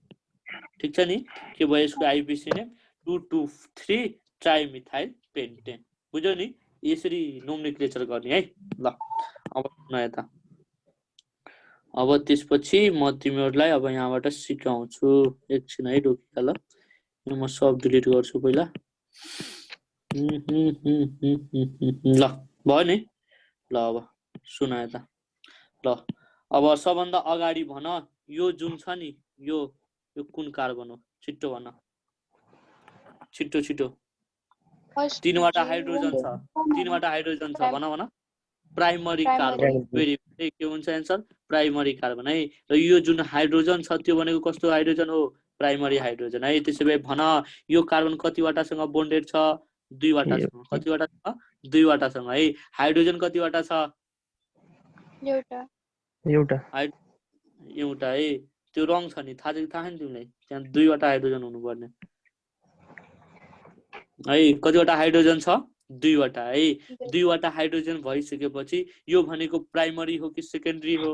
ठीक छ नि के भयो यसको आइपिसी नेम 223 ट्राइमिथाइल पेन्टेन बुझ्यौ नि यसरी नोमेनक्लेचर गर्ने है ल अब नयाँ त अब त्यसपछि म तिमीहरुलाई अब यहाँबाट सिकाउँछु एकछिन है रोकिका ल म सब डिलिट गर्छु पहिला ल भयो नि ल अब सुन यता ल अब सबभन्दा अगाडि भन यो जुन छ नि यो कुन कार्बन हो छिट्टो भन छिट्टो छिट्टो तीनवटा हाइड्रोजन छ भन भन प्राइमरी कार्बन भेरी के हुन्छ आन्सर प्राइमरी कार्बन है र यो जुन हाइड्रोजन छ त्यो भनेको कस्तो हाइड्रोजन हो प्राइमरी हाइड्रोजन है त्यसैले भन यो कार्बन कतिवटासँग बोन्डेड छ दुईवटासँग कतिवटा छ दुईवटासँग है हाइड्रोजन कतिवटा छ एउटा है त्यो रङ छ नि थाहा छैन तिमीलाई त्यहाँ दुईवटा हाइड्रोजन हुनुपर्ने है कतिवटा हाइड्रोजन छ दुईवटा है दुईवटा हाइड्रोजन भइसकेपछि यो भनेको प्राइमरी हो कि सेकेन्डरी हो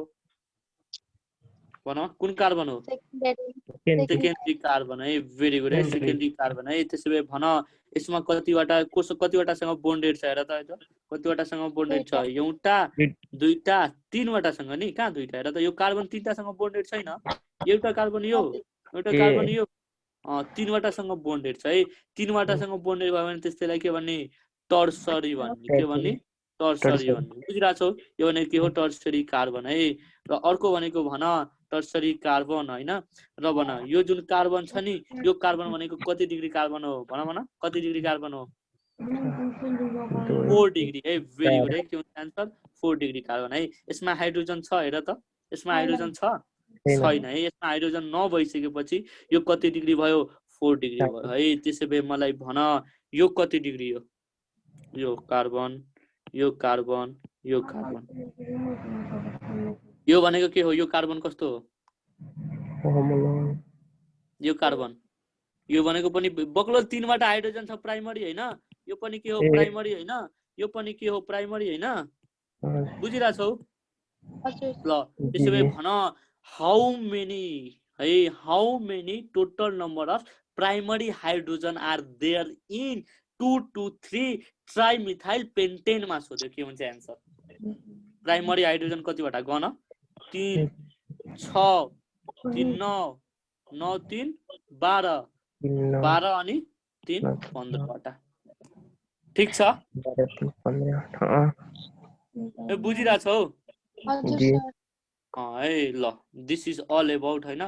भन कुन कार्बन हो सेकेन्डरी कार्बन है भेरी गुड है सेकेन्डरी कार्बन है त्यसैले भन यसमा कतिवटासँग बोन्डेड छ हेर त कतिवटासँग बोन्डेड छ एउटा दुईटा तीनवटासँग नि कहाँ दुईटा हेर त यो कार्बन तीनटासँग बोन्डेड छैन एउटा कार्बन यो तीनवटासँग बोन्डेड छ है तीनवटासँग बोन्डेड भयो भने त्यसैलाई के भन्ने टर्सरी भन्ने के भन्ने टर्सरी भन्ने बुझिरहेछौ यो भनेको के हो टर्सरी कार्बन है र अर्को भनेको भन टर्सरी कार्बन हैन र भन यो जुन कार्बन छ नि यो कार्बन भनेको कति डिग्री कार्बन हो भन कति डिग्री कार्बन हो 4 डिग्री है भेरी गुड है के हुन्छ आन्सर 4 डिग्री कार्बन है यसमा हाइड्रोजन छ हेर त यसमा हाइड्रोजन छ छैन है यसमा हाइड्रोजन नभइसकेपछि यो कति डिग्री भयो 4 डिग्री भयो है त्यसैले मलाई भन यो कति डिग्री हो यो कार्बन यो कार्बन यो कार्बन यो भनेको के हो यो कार्बन कस्तो हो यो कार्बन यो भनेको पनि बक्लो तीनवटा हाइड्रोजन छ प्राइमरी हैन यो पनि के हो प्राइमरी हैन यो पनि के हो प्राइमरी हैन बुझिरहेछौ ल त्यसैले भन how many total number of primary hydrogen are there in 2 to 3 trimethyl pentane मा सोध्यो के हुन्छ आन्सर प्राइमरी हाइड्रोजन कतिवटा गन 3 6 3 9 9 3 12 12 अनि 3 15 वटा ठीक छ बुझिरहेछौ है ल दिस इज अल अबाउट हैन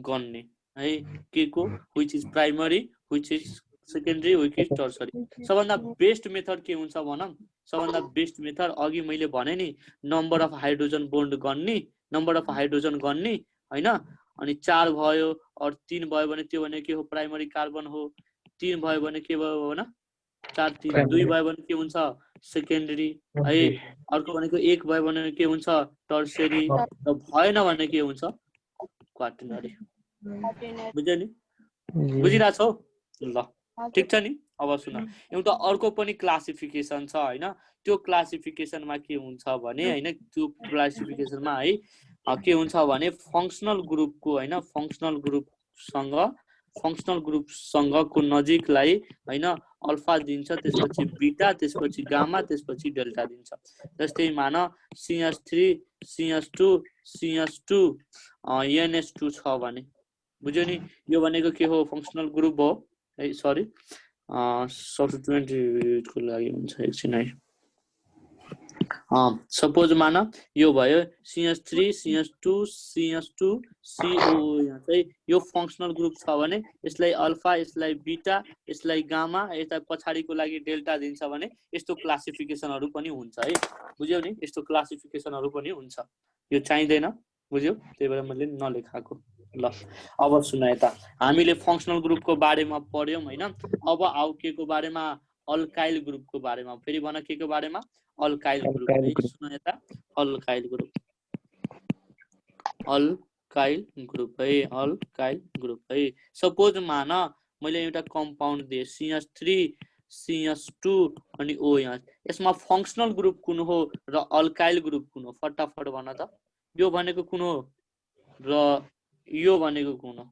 गन्ने है के को which is primary which is secondary which is tertiary सबभन्दा बेस्ट मेथड के हुन्छ भनम सबभन्दा बेस्ट मेथड अघि मैले भने नि नम्बर अफ हाइड्रोजन बोन्ड गर्ने नम्बर अफ हाइड्रोजन गर्ने हैन अनि 4 भयो और 3 भयो भने त्यो भने के हो प्राइमरी कार्बन हो 3 भयो भने के भयो भन 4 3 2 भयो भने के हुन्छ सेकेन्डरी है अर्को भनेको 1 भयो भने के हुन्छ टर्सरी र भएन भने के हुन्छ क्वाटर्नरी बुझ्यौ नि बुझिरहेछौ ल ठीक छ नि अब सुन एउटा अर्को पनि क्लासिफिकेसन छ हैन त्यो क्लासिफिकेसनमा के हुन्छ भने हैन त्यो क्लासिफिकेसनमा है के हुन्छ भने फंक्शनल ग्रुपको हैन फंक्शनल ग्रुपसँग को नजिकलाई हैन अल्फा दिन्छ त्यसपछि बीटा त्यसपछि गामा त्यसपछि डेल्टा दिन्छ जस्तै मान CH3 CH2 CH2 NH2 छ भने बुझ्यौ नि यो भनेको के हो फंक्शनल ग्रुप हो है सरी सब्स्टिट्युएन्ट को लागि हुन्छ एकछिन है सपोज मान यो भयो CH3 CH2 CH2 CO यहाँ चाहिँ यो फङ्सनल ग्रुप छ भने यसलाई अल्फा, यसलाई बीटा, यसलाई गामा, यता पछाडीको लागि डेल्टा दिन्छ भने यस्तो क्लासिफिकेसनहरु पनि हुन्छ है। बुझ्यौ नि? यस्तो क्लासिफिकेसनहरु पनि हुन्छ। यो चाहिँदैन, बुझ्यौ? त्यही भएर मैले नलेखाको। ल अब सुन यता, हामीले फङ्सनल ग्रुपको बारेमा पढ्यौं हैन। अब आउ के को बारेमा? अल्काइल ग्रुपको बारेमा। फेरि भन के को बारेमा? अल्काइल ग्रुप है। सुन यता, अल्काइल ग्रुप, अल्काइल ग्रुप है, अल्काइल ग्रुप है। सपोज मान मैले एउटा कम्पाउन्ड दिए CH3 CH2 अनि OH, यसमा फङ्सनल ग्रुप कुन हो र अल्काइल ग्रुप कुन हो? फटाफट भन त। यो भनेको कुन हो र यो भनेको कुन हो?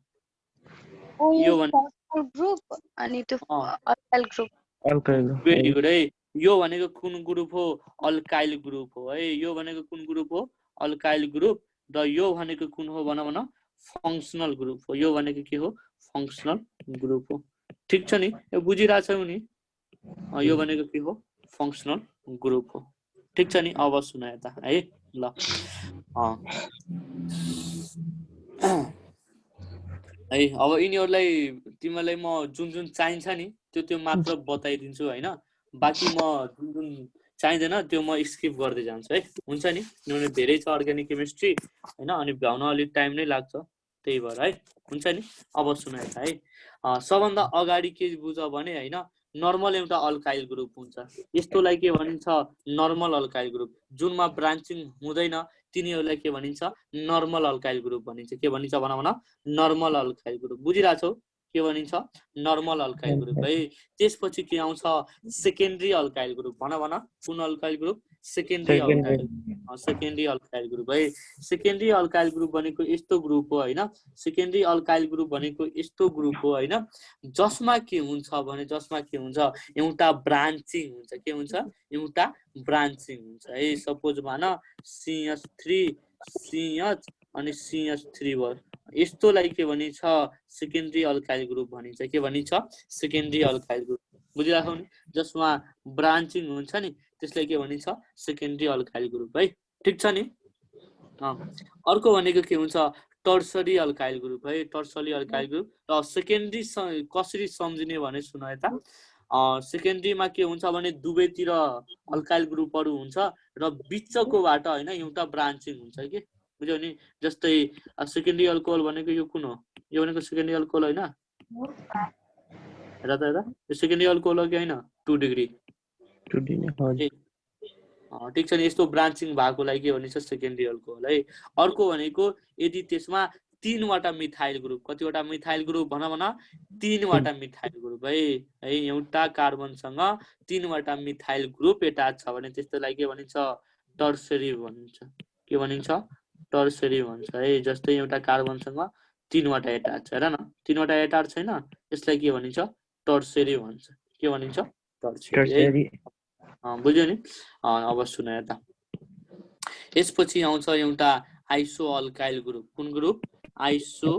यो फङ्सनल ग्रुप अनि त्यो alkyl group. Alkyl. Very good है। यो भनेको कुन ग्रुप हो? अल्काइल ग्रुप हो है। यो भनेको कुन ग्रुप हो? Alkyl group. र यो भनेको कुन हो भन भन? फङ्सनल ग्रुप हो। यो भनेको के हो? फङ्सनल ग्रुप हो। ठीक छ नि? यो बुझिरहेछौ नि? यो भनेको के हो? फङ्सनल ग्रुप हो। ठीक छ नि? अब सुन यता है। ल है, अब यिनीहरूलाई तिमीलाई म जुन जुन चाहिन्छ नि त्यो मात्र बताइदिन्छु हैन। बाँकी म जुन चाहिँदैन त्यो म स्किप गर्दै जान्छु है। हुन्छ नि? किनभने धेरै छ अर्ग्यानिक केमिस्ट्री हैन, अनि भ्याउन अलिक टाइम नै लाग्छ, त्यही भएर है। हुन्छ नि? अब सुन यता है। सबभन्दा अगाडि के बुझ भने हैन, नर्मल एउटा अल्काइल ग्रुप हुन्छ। यस्तोलाई के भनिन्छ? Normal alkyl group. जुनमा ब्रान्चिङ हुँदैन तिनीहरूलाई के भनिन्छ? नर्मल अल्काइल ग्रुप भनिन्छ। के भनिन्छ भन भन? Normal alkyl group. बुझिरहेछौ? के भनिन्छ? नर्मल अल्काइल ग्रुप है। त्यसपछि के आउँछ? Secondary alkyl group. भन भन, कुन alkyl group? Secondary alkyl, secondary alkyl group है। सेकेन्डरी अल्काइल ग्रुप भनेको यस्तो ग्रुप हो हैन। सेकेन्डरी अल्काइल ग्रुप भनेको यस्तो ग्रुप हो हैन, जसमा के हुन्छ भने, जसमा के हुन्छ? एउटा ब्रान्चिङ हुन्छ। के हुन्छ? एउटा ब्रान्चिङ हुन्छ है। सपोज भन CH3 CH अनि CH3 भयो। यस्तोलाई के भनिन्छ? सेकेन्डरी अल्काइल ग्रुप भनिन्छ। के भनिन्छ? Secondary alkyl group. बुझिराखौ नि? जसमा ब्रान्चिङ हुन्छ नि त्यसलाई के भनिन्छ? सेकेन्डरी अल्काइल ग्रुप है। ठीक छ नि? अर्को भनेको के हुन्छ? टर्सरी अल्काइल ग्रुप है। Tertiary alkyl group. र सेकेन्डरी कसरी सम्झिने भने सुन यता। सेकेन्डरीमा के हुन्छ भने दुवैतिर अल्काइल ग्रुपहरू हुन्छ र बिचकोबाट हैन एउटा ब्रान्चिङ हुन्छ के। बुझ्यौ नि? जस्तै सेकेन्डरी अल्कोहल भनेको यो कुन हो? यो भनेको सेकेन्डरी अल्कोहल हैन? हेर त हेर, यो सेकेन्डरी अल्कोहल हो कि हैन? 2 डिग्री। ठीक छ नि? यस्तो ब्रान्चिङ भएकोलाई के भनिन्छ? सेकेन्डरी अल्कोहल है। अर्को भनेको यदि त्यसमा 3 वटा मिथाइल ग्रुप, कतिवटा मिथाइल ग्रुप भन भन? 3 वटा मिथाइल ग्रुप है। एउटा कार्बनसँग 3 वटा मिथाइल ग्रुप एटाच छ भने त्यस्तोलाई के भनिन्छ? टर्सरी भनिन्छ। के भनिन्छ? टर्सरी भन्छ है। जस्तै एउटा कार्बनसँग 3 वटा एटाच छ, हेर न, 3 वटा एटाच छैन, यसलाई के भनिन्छ? टर्सरी भन्छ। के भनिन्छ? टर्सरी। बुझ्यो नि? अब सुन यता। यसपछि आउँछ एउटा आइसो अल्काइल ग्रुप। कुन ग्रुप? आइसो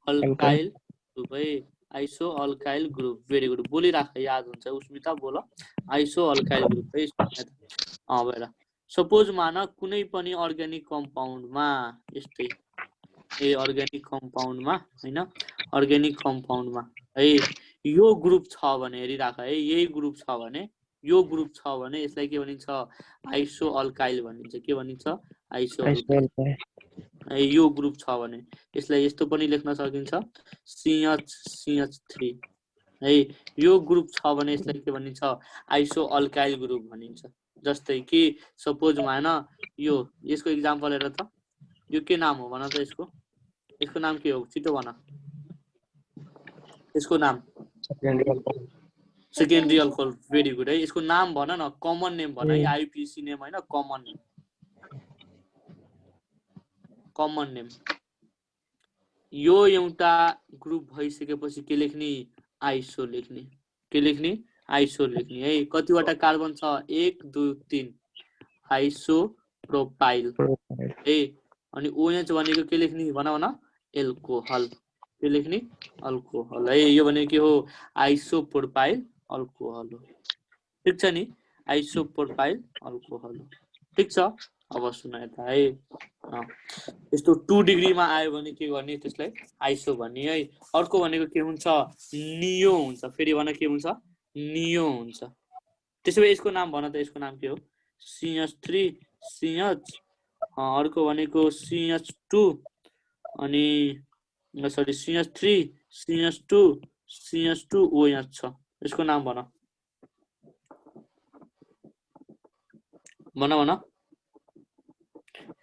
अल्काइल ग्रुप है। Iso alkyl group. Very good. बोलिराख, याद हुन्छ। उस्मिता बोल। आइसो अल्काइल ग्रुप है। हेर, सपोज मान कुनै पनि अर्ग्यानिक कम्पाउन्डमा यस्तै अर्ग्यानिक कम्पाउन्डमा हैन, अर्ग्यानिक कम्पाउन्डमा है यो ग्रुप छ भने, हेरिराख है, यही ग्रुप छ भने, यो ग्रुप छ भने यसलाई के भनिन्छ? आइसो अल्काइल भनिन्छ। के भनिन्छ? Iso alkyl. यो ग्रुप छ भने यसलाई यस्तो पनि लेख्न सकिन्छ, CH3 है। यो ग्रुप छ भने यसलाई के भनिन्छ? आइसो अल्काइल ग्रुप भनिन्छ। जस्तै कि सपोज मान यो, यसको एक्जाम्पल हेर त। यो के नाम हो भन त? यसको नाम के हो? छिटो भन। यसको नाम सेकेन्डरी अल्कोहल। भेरी गुड है। यसको नाम भन न, कमन नेम भन है। आइपिसी नेम हैन, कमन नेम। Common name. यो एउटा ग्रुप भइसकेपछि के लेख्ने? आइसो लेख्ने। के लेख्ने? आइसो लेख्ने है। कतिवटा कार्बन छ? 1 2 3 आइसो प्रोपाइल है। अनि OH भनेको के लेख्ने भन भन? एल्कोहल। के लेख्ने? अल्कोहल है। यो भनेको के हो? आइसोप्रोपाइल अल्कोहल हो। ठीक छ नि? आइसोप्रोपाइल अल्कोहल हो। ठीक छ? अब सुन यता है यस्तो 2 डिग्रीमा आयो भने के गर्ने त्यसलाई आइसो भन्ने है अर्को भनेको के हुन्छ नियो हुन्छ फेरि भन के हुन्छ नियो हुन्छ त्यसैले यसको नाम भन त यसको नाम के हो CH3 CH अर्को भनेको CH2 अनि sorry CH3 CH2 CH2 OH छ यसको नाम भन भन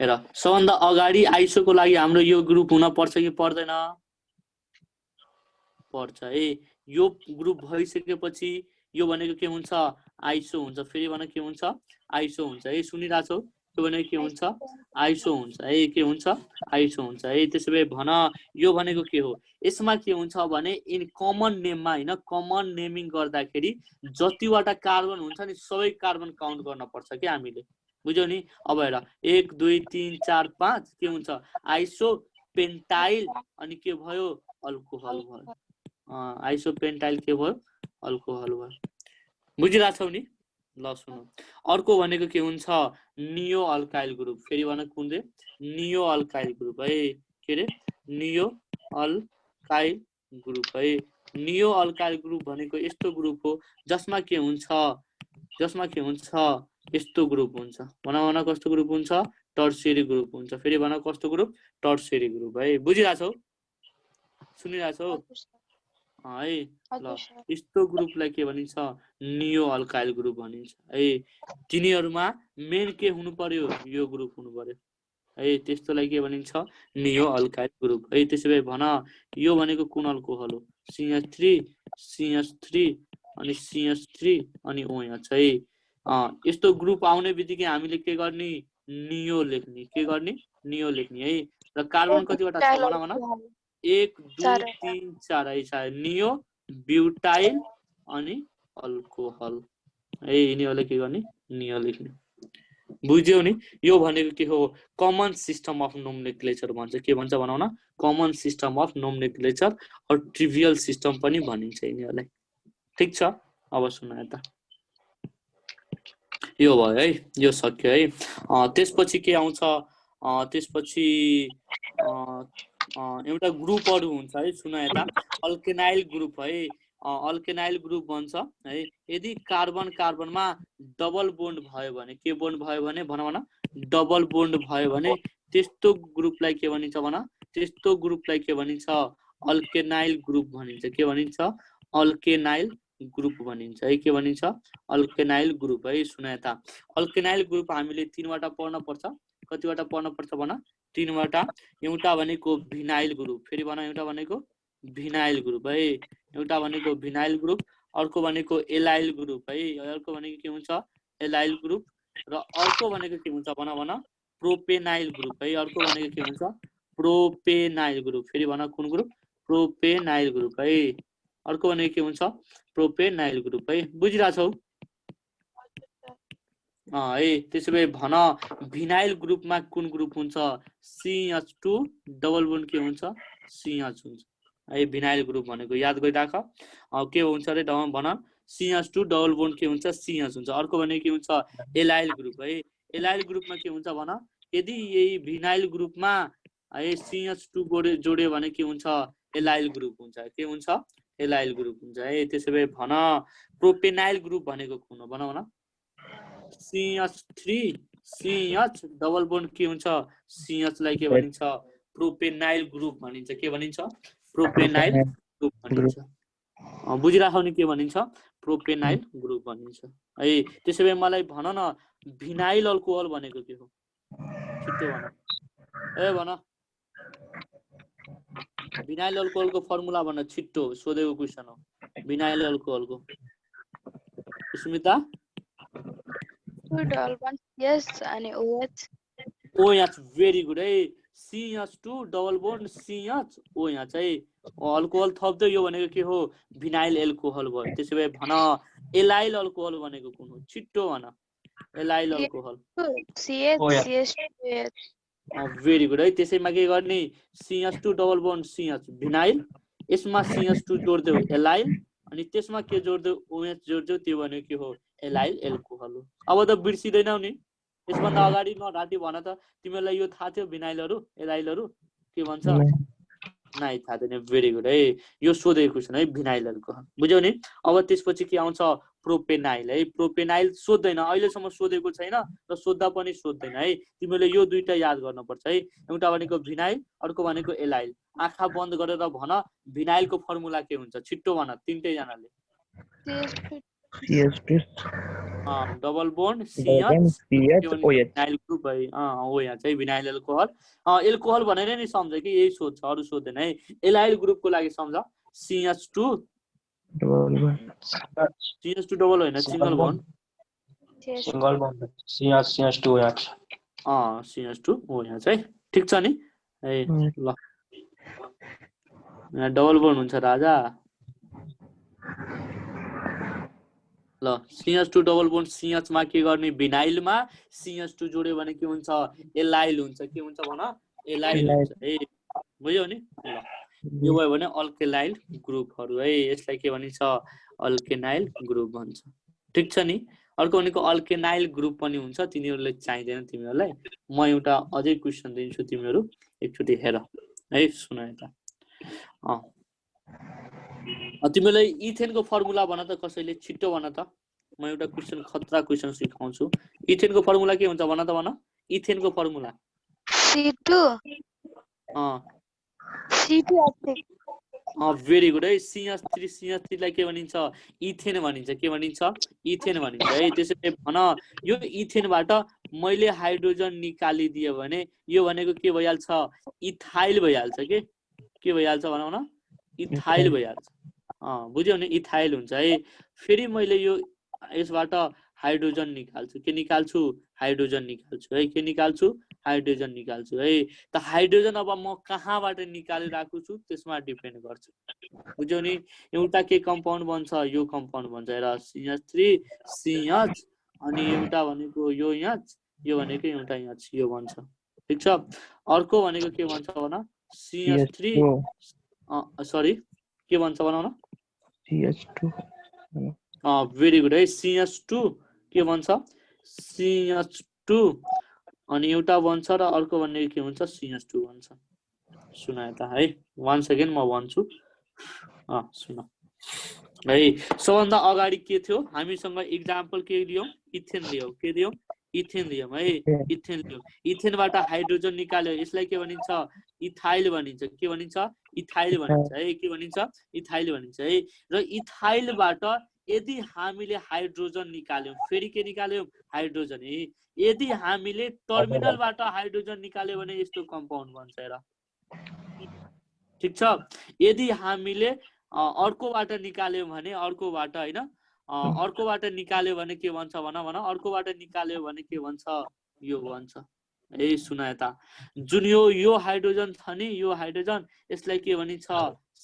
हेर सबभन्दा अगाडि आइसोको लागि हाम्रो यो ग्रुप हुन पर्छ कि पर्दैन पर्छ है यो ग्रुप भइसकेपछि यो भनेको के हुन्छ आइसो हुन्छ फेरि भन के हुन्छ आइसो हुन्छ है सुनिराछौ यो भनेको के हुन्छ आइसो हुन्छ है के हुन्छ आइसो हुन्छ है त्यसैले भन यो भनेको के हो यसमा के हुन्छ भने इन कमन नेममा हैन कमन नेमिङ गर्दाखेरि जतिवटा कार्बन हुन्छ नि सबै कार्बन काउन्ट गर्न पर्छ के हामीले बुझ्यौ नि अब हेर 1 2 3 4 5 के हुन्छ आइसो पेन्टाइल अनि के भयो अल्कोहल भयो आइसो पेन्टाइल के भयो अल्कोहल भयो बुझिराछौ नि ल सुन अर्को भनेको के हुन्छ नियो अल्काइल ग्रुप फेरि भन कुन रे नियो अल्काइल ग्रुप है के रे नियो अल्काइल ग्रुप है नियो अल्काइल ग्रुप भनेको यस्तो ग्रुप हो जसमा के हुन्छ यस्तो ग्रुप हुन्छ भन कस्तो ग्रुप हुन्छ टर्सियरी ग्रुप हुन्छ फेरि भन कस्तो ग्रुप टर्सियरी ग्रुप है बुझिराछौ सुनिराछौ है ल यस्तो ग्रुपलाई के भनिन्छ नियो अल्काइल ग्रुप भनिन्छ है तिनीहरुमा मेन के हुनु पर्यो यो ग्रुप हुनु पर्यो है त्यस्तोलाई के भनिन्छ नियो अल्काइल ग्रुप है त्यसैले भन यो भनेको कुन अल्कोहल हो CH3 अनि CH3 अनि OH है यस्तो ग्रुप आउने बित्तिकै हामीले के गर्ने नियो लेख्ने के गर्ने नियो लेख्ने है र कार्बन कतिवटा छ भन 1 2 3 4 है नियो ब्युटाइल अनि अल्कोहल है यिनीहरुले के गर्ने नियो लेख्ने बुझ्यौ नि यो भनेको के हो कमन सिस्टम अफ नोमेनक्लेचर भन्छ के भन्छ भनौं न common system of nomenclature or trivial system पनि भनिन्छ यिनीहरुलाई ठीक छ अब सुन यता यो भयो है यो सक्यो है त्यसपछि के आउँछ त्यसपछि एउटा ग्रुपहरु हुन्छ है सुन यता अल्केनाइल ग्रुप है अल्केनाइल ग्रुप भन्छ है यदि कार्बन कार्बनमा डबल बोन्ड भयो भने के बोन्ड भयो भने भन डबल बोन्ड भयो भने त्यस्तो ग्रुपलाई के भनिन्छ भन त्यस्तो ग्रुपलाई के भनिन्छ अल्केनाइल ग्रुप भनिन्छ के भनिन्छ अल्केनाइल ग्रुप भनिन्छ है के भनिन्छ अल्केनाइल ग्रुप है सुन यता अल्केनाइल ग्रुप हामीले 3 वटा पढ्न पर्छ कतिवटा पढ्न पर्छ भन 3 वटा एउटा भनेको भिनाइल ग्रुप फेरि भन एउटा भनेको भिनाइल ग्रुप है एउटा भनेको भिनाइल ग्रुप अर्को भनेको एलाइल ग्रुप है अर्को भनेको के हुन्छ एलाइल ग्रुप र अर्को भनेको के हुन्छ भन प्रोपेनाइल ग्रुप है अर्को भनेको के हुन्छ प्रोपेनाइल ग्रुप फेरि भन कुन ग्रुप प्रोपेनाइल ग्रुप है अर्को भनेको के हुन्छ प्रोपेनाइल ग्रुप है बुझिराछौ है त्यसैले भन भिनाइल ग्रुपमा कुन ग्रुप हुन्छ CH2 डबल बोन्ड के हुन्छ CH हुन्छ है भिनाइल ग्रुप भनेको याद गरिराख के हुन्छ रे भन CH2 डबल बोन्ड के हुन्छ CH हुन्छ अर्को भनेको के हुन्छ एलाइल ग्रुप है एलाइल ग्रुपमा के हुन्छ भन यदि यही भिनाइल ग्रुपमा है CH2 जोड्यो भने के हुन्छ एलाइल ग्रुप हुन्छ के हुन्छ एलाइल ग्रुप हुन्छ है त्यसैले भन प्रोपेनाइल ग्रुप भनेको कुन हो भन CH3 CH डबल बोन्ड के हुन्छ CH लाई के भनिन्छ प्रोपेनाइल ग्रुप भनिन्छ के भनिन्छ प्रोपेनाइल ग्रुप भनिन्छ बुझिराखौ नि के भनिन्छ प्रोपेनाइल ग्रुप भनिन्छ है त्यसैले मलाई भन न भिनाइल अल्कोहल भनेको के हो छिटो भन ए भन भिनाइल अल्कोहलको फर्मुला भन छिटो सोधेको क्वेशन हो भिनाइल अल्कोहलको स्मिता 2 डबल बोन्ड CH अनि OH OH भेरी गुड है CH2 double bond CH OH है अल्कोहल थप्दै यो भनेको के हो भिनाइल अल्कोहल भयो त्यसैले भन एलाइल अल्कोहल भनेको कुन हो छिटो भन allyl alcohol CH very good है त्यसैमा के गर्ने CH2 डबल बोन्ड CH भिनाइल यसमा CH2 जोड्दै एलाइल अनि त्यसमा के जोड्दै OH जोड्दै त्यो भनेको के हो एलाइल अल्कोहल हो अब त बिर्सिदैनौ नि यसभन्दा अगाडि नराटी भन त तिमीलाई यो थाहा थियो भिनाइलहरु एलाइलहरु के भन्छ नाइ थाहा छैन भेरी गुड है यो सोधेको क्वेशन है भिनाइलहरुको बुझ्यौ नि अब त्यसपछि के आउँछ प्रोपेनाइल है प्रोपेनाइल सोध्दैन अहिलेसम्म सोधेको छैन र सोध्दा पनि सोध्दैन है तिमीले यो दुईटा याद गर्नुपर्छ है एउटा भनेको भिनाइल अर्को भनेको एलाइल आँखा बन्द गरेर भन भिनाइलको फर्मुला के हुन्छ छिट्टो भन तीनटै जनाले CH2 double bond CH OH vinyl group है OH है भिनाइल एल्कोहल एल्कोहल भनेर नि सम्झ कि यही सोध्छ अरु सोध्दैन है एलाइल ग्रुपको लागि सम्झ CH2 CH2 डबल होइन single bond CH2 OH CH2 OH है ठीक छ नि है ल यहाँ डबल बोन्ड हुन्छ राजा ल CH2 डबल बोन्ड CH मा के गर्ने भिनाइलमा CH2 जोड्यो भने के हुन्छ एलाइल हुन्छ के हुन्छ भन एलाइल हुन्छ है बुझ्यौ नि ल यो भयो भने अल्केलाइल ग्रुपहरु है यसलाई के भनिन्छ अल्केनाइल ग्रुप भन्छ ठीक छ नि अर्को भनेको अल्केनाइल ग्रुप पनि हुन्छ तिनीहरुले चाहिदैन तिमीहरुलाई म एउटा अझै क्वेशन दिन्छु तिमीहरु एकचोटी हेर है सुन यता तिमीलाई इथेनको फर्मुला भन त कसैले छिट्टो भन त म एउटा क्वेशन खतरा क्वेशन सिकाउँछु इथेनको फर्मुला के हुन्छ भन त भन इथेनको फर्मुला C2 भेरी गुड है CH3 लाई के भनिन्छ इथेन भनिन्छ के भनिन्छ इथेन भनिन्छ है त्यसैले भन यो इथेनबाट मैले हाइड्रोजन निकालिदिए भने यो भनेको के भइहाल्छ इथाइल भइहाल्छ के भइहाल्छ भनौ न इथाइल भइहाल्छ बुझ्यौ नि इथाइल हुन्छ है फेरि मैले यो यसबाट हाइड्रोजन निकाल्छु के निकाल्छु हाइड्रोजन निकाल्छु है के निकाल्छु हाइड्रोजन निकाल्छु है त हाइड्रोजन अब म कहाँबाट निकालिराख्छु छु त्यसमा डिपेन्ड गर्छ बुझ्यौ नि एउटा के कम्पाउन्ड बन्छ यो कम्पाउन्ड बन्छ र CH3 CH अनि एउटा भनेको यो यहाँ यो भनेको एउटा यहाँ यो बन्छ ठीक छ अर्को भनेको के भन्छ भन CH3 सरी के भन्छ भनौ न CH2 भेरी गुड है CH2 के भन्छ CH2 अनि एउटा भन्छ र अर्को भनेको के हुन्छ CH2 भन्छ सुन यता है वान सेकेन्ड म भन्छु सुन है सबभन्दा अगाडि के थियो हामीसँग एक्जाम्पल के लियौ इथेन लियौ के लियौ इथेन लियौ है इथेन लियौ इथेनबाट हाइड्रोजन निकाल्यो यसलाई के भनिन्छ इथाइल भनिन्छ के भनिन्छ इथाइल भनिन्छ है के भनिन्छ इथाइल भनिन्छ है र इथाइलबाट यदि हामीले हाइड्रोजन निकाल्यौं फेरि के निकाल्यौं हाइड्रोजन यदि हामीले टर्मिनलबाट हाइड्रोजन निकाल्यो भने यस्तो कम्पाउन्ड बन्छ र ठीक छ यदि हामीले अर्कोबाट निकाल्यौं भने अर्कोबाट हैन अर्कोबाट निकाल्यो भने के भन्छ भन अर्कोबाट निकाल्यो भने के भन्छ यो भन्छ ए सुन यता जुन यो हाइड्रोजन छ नि यो हाइड्रोजन यसलाई के भनिन्छ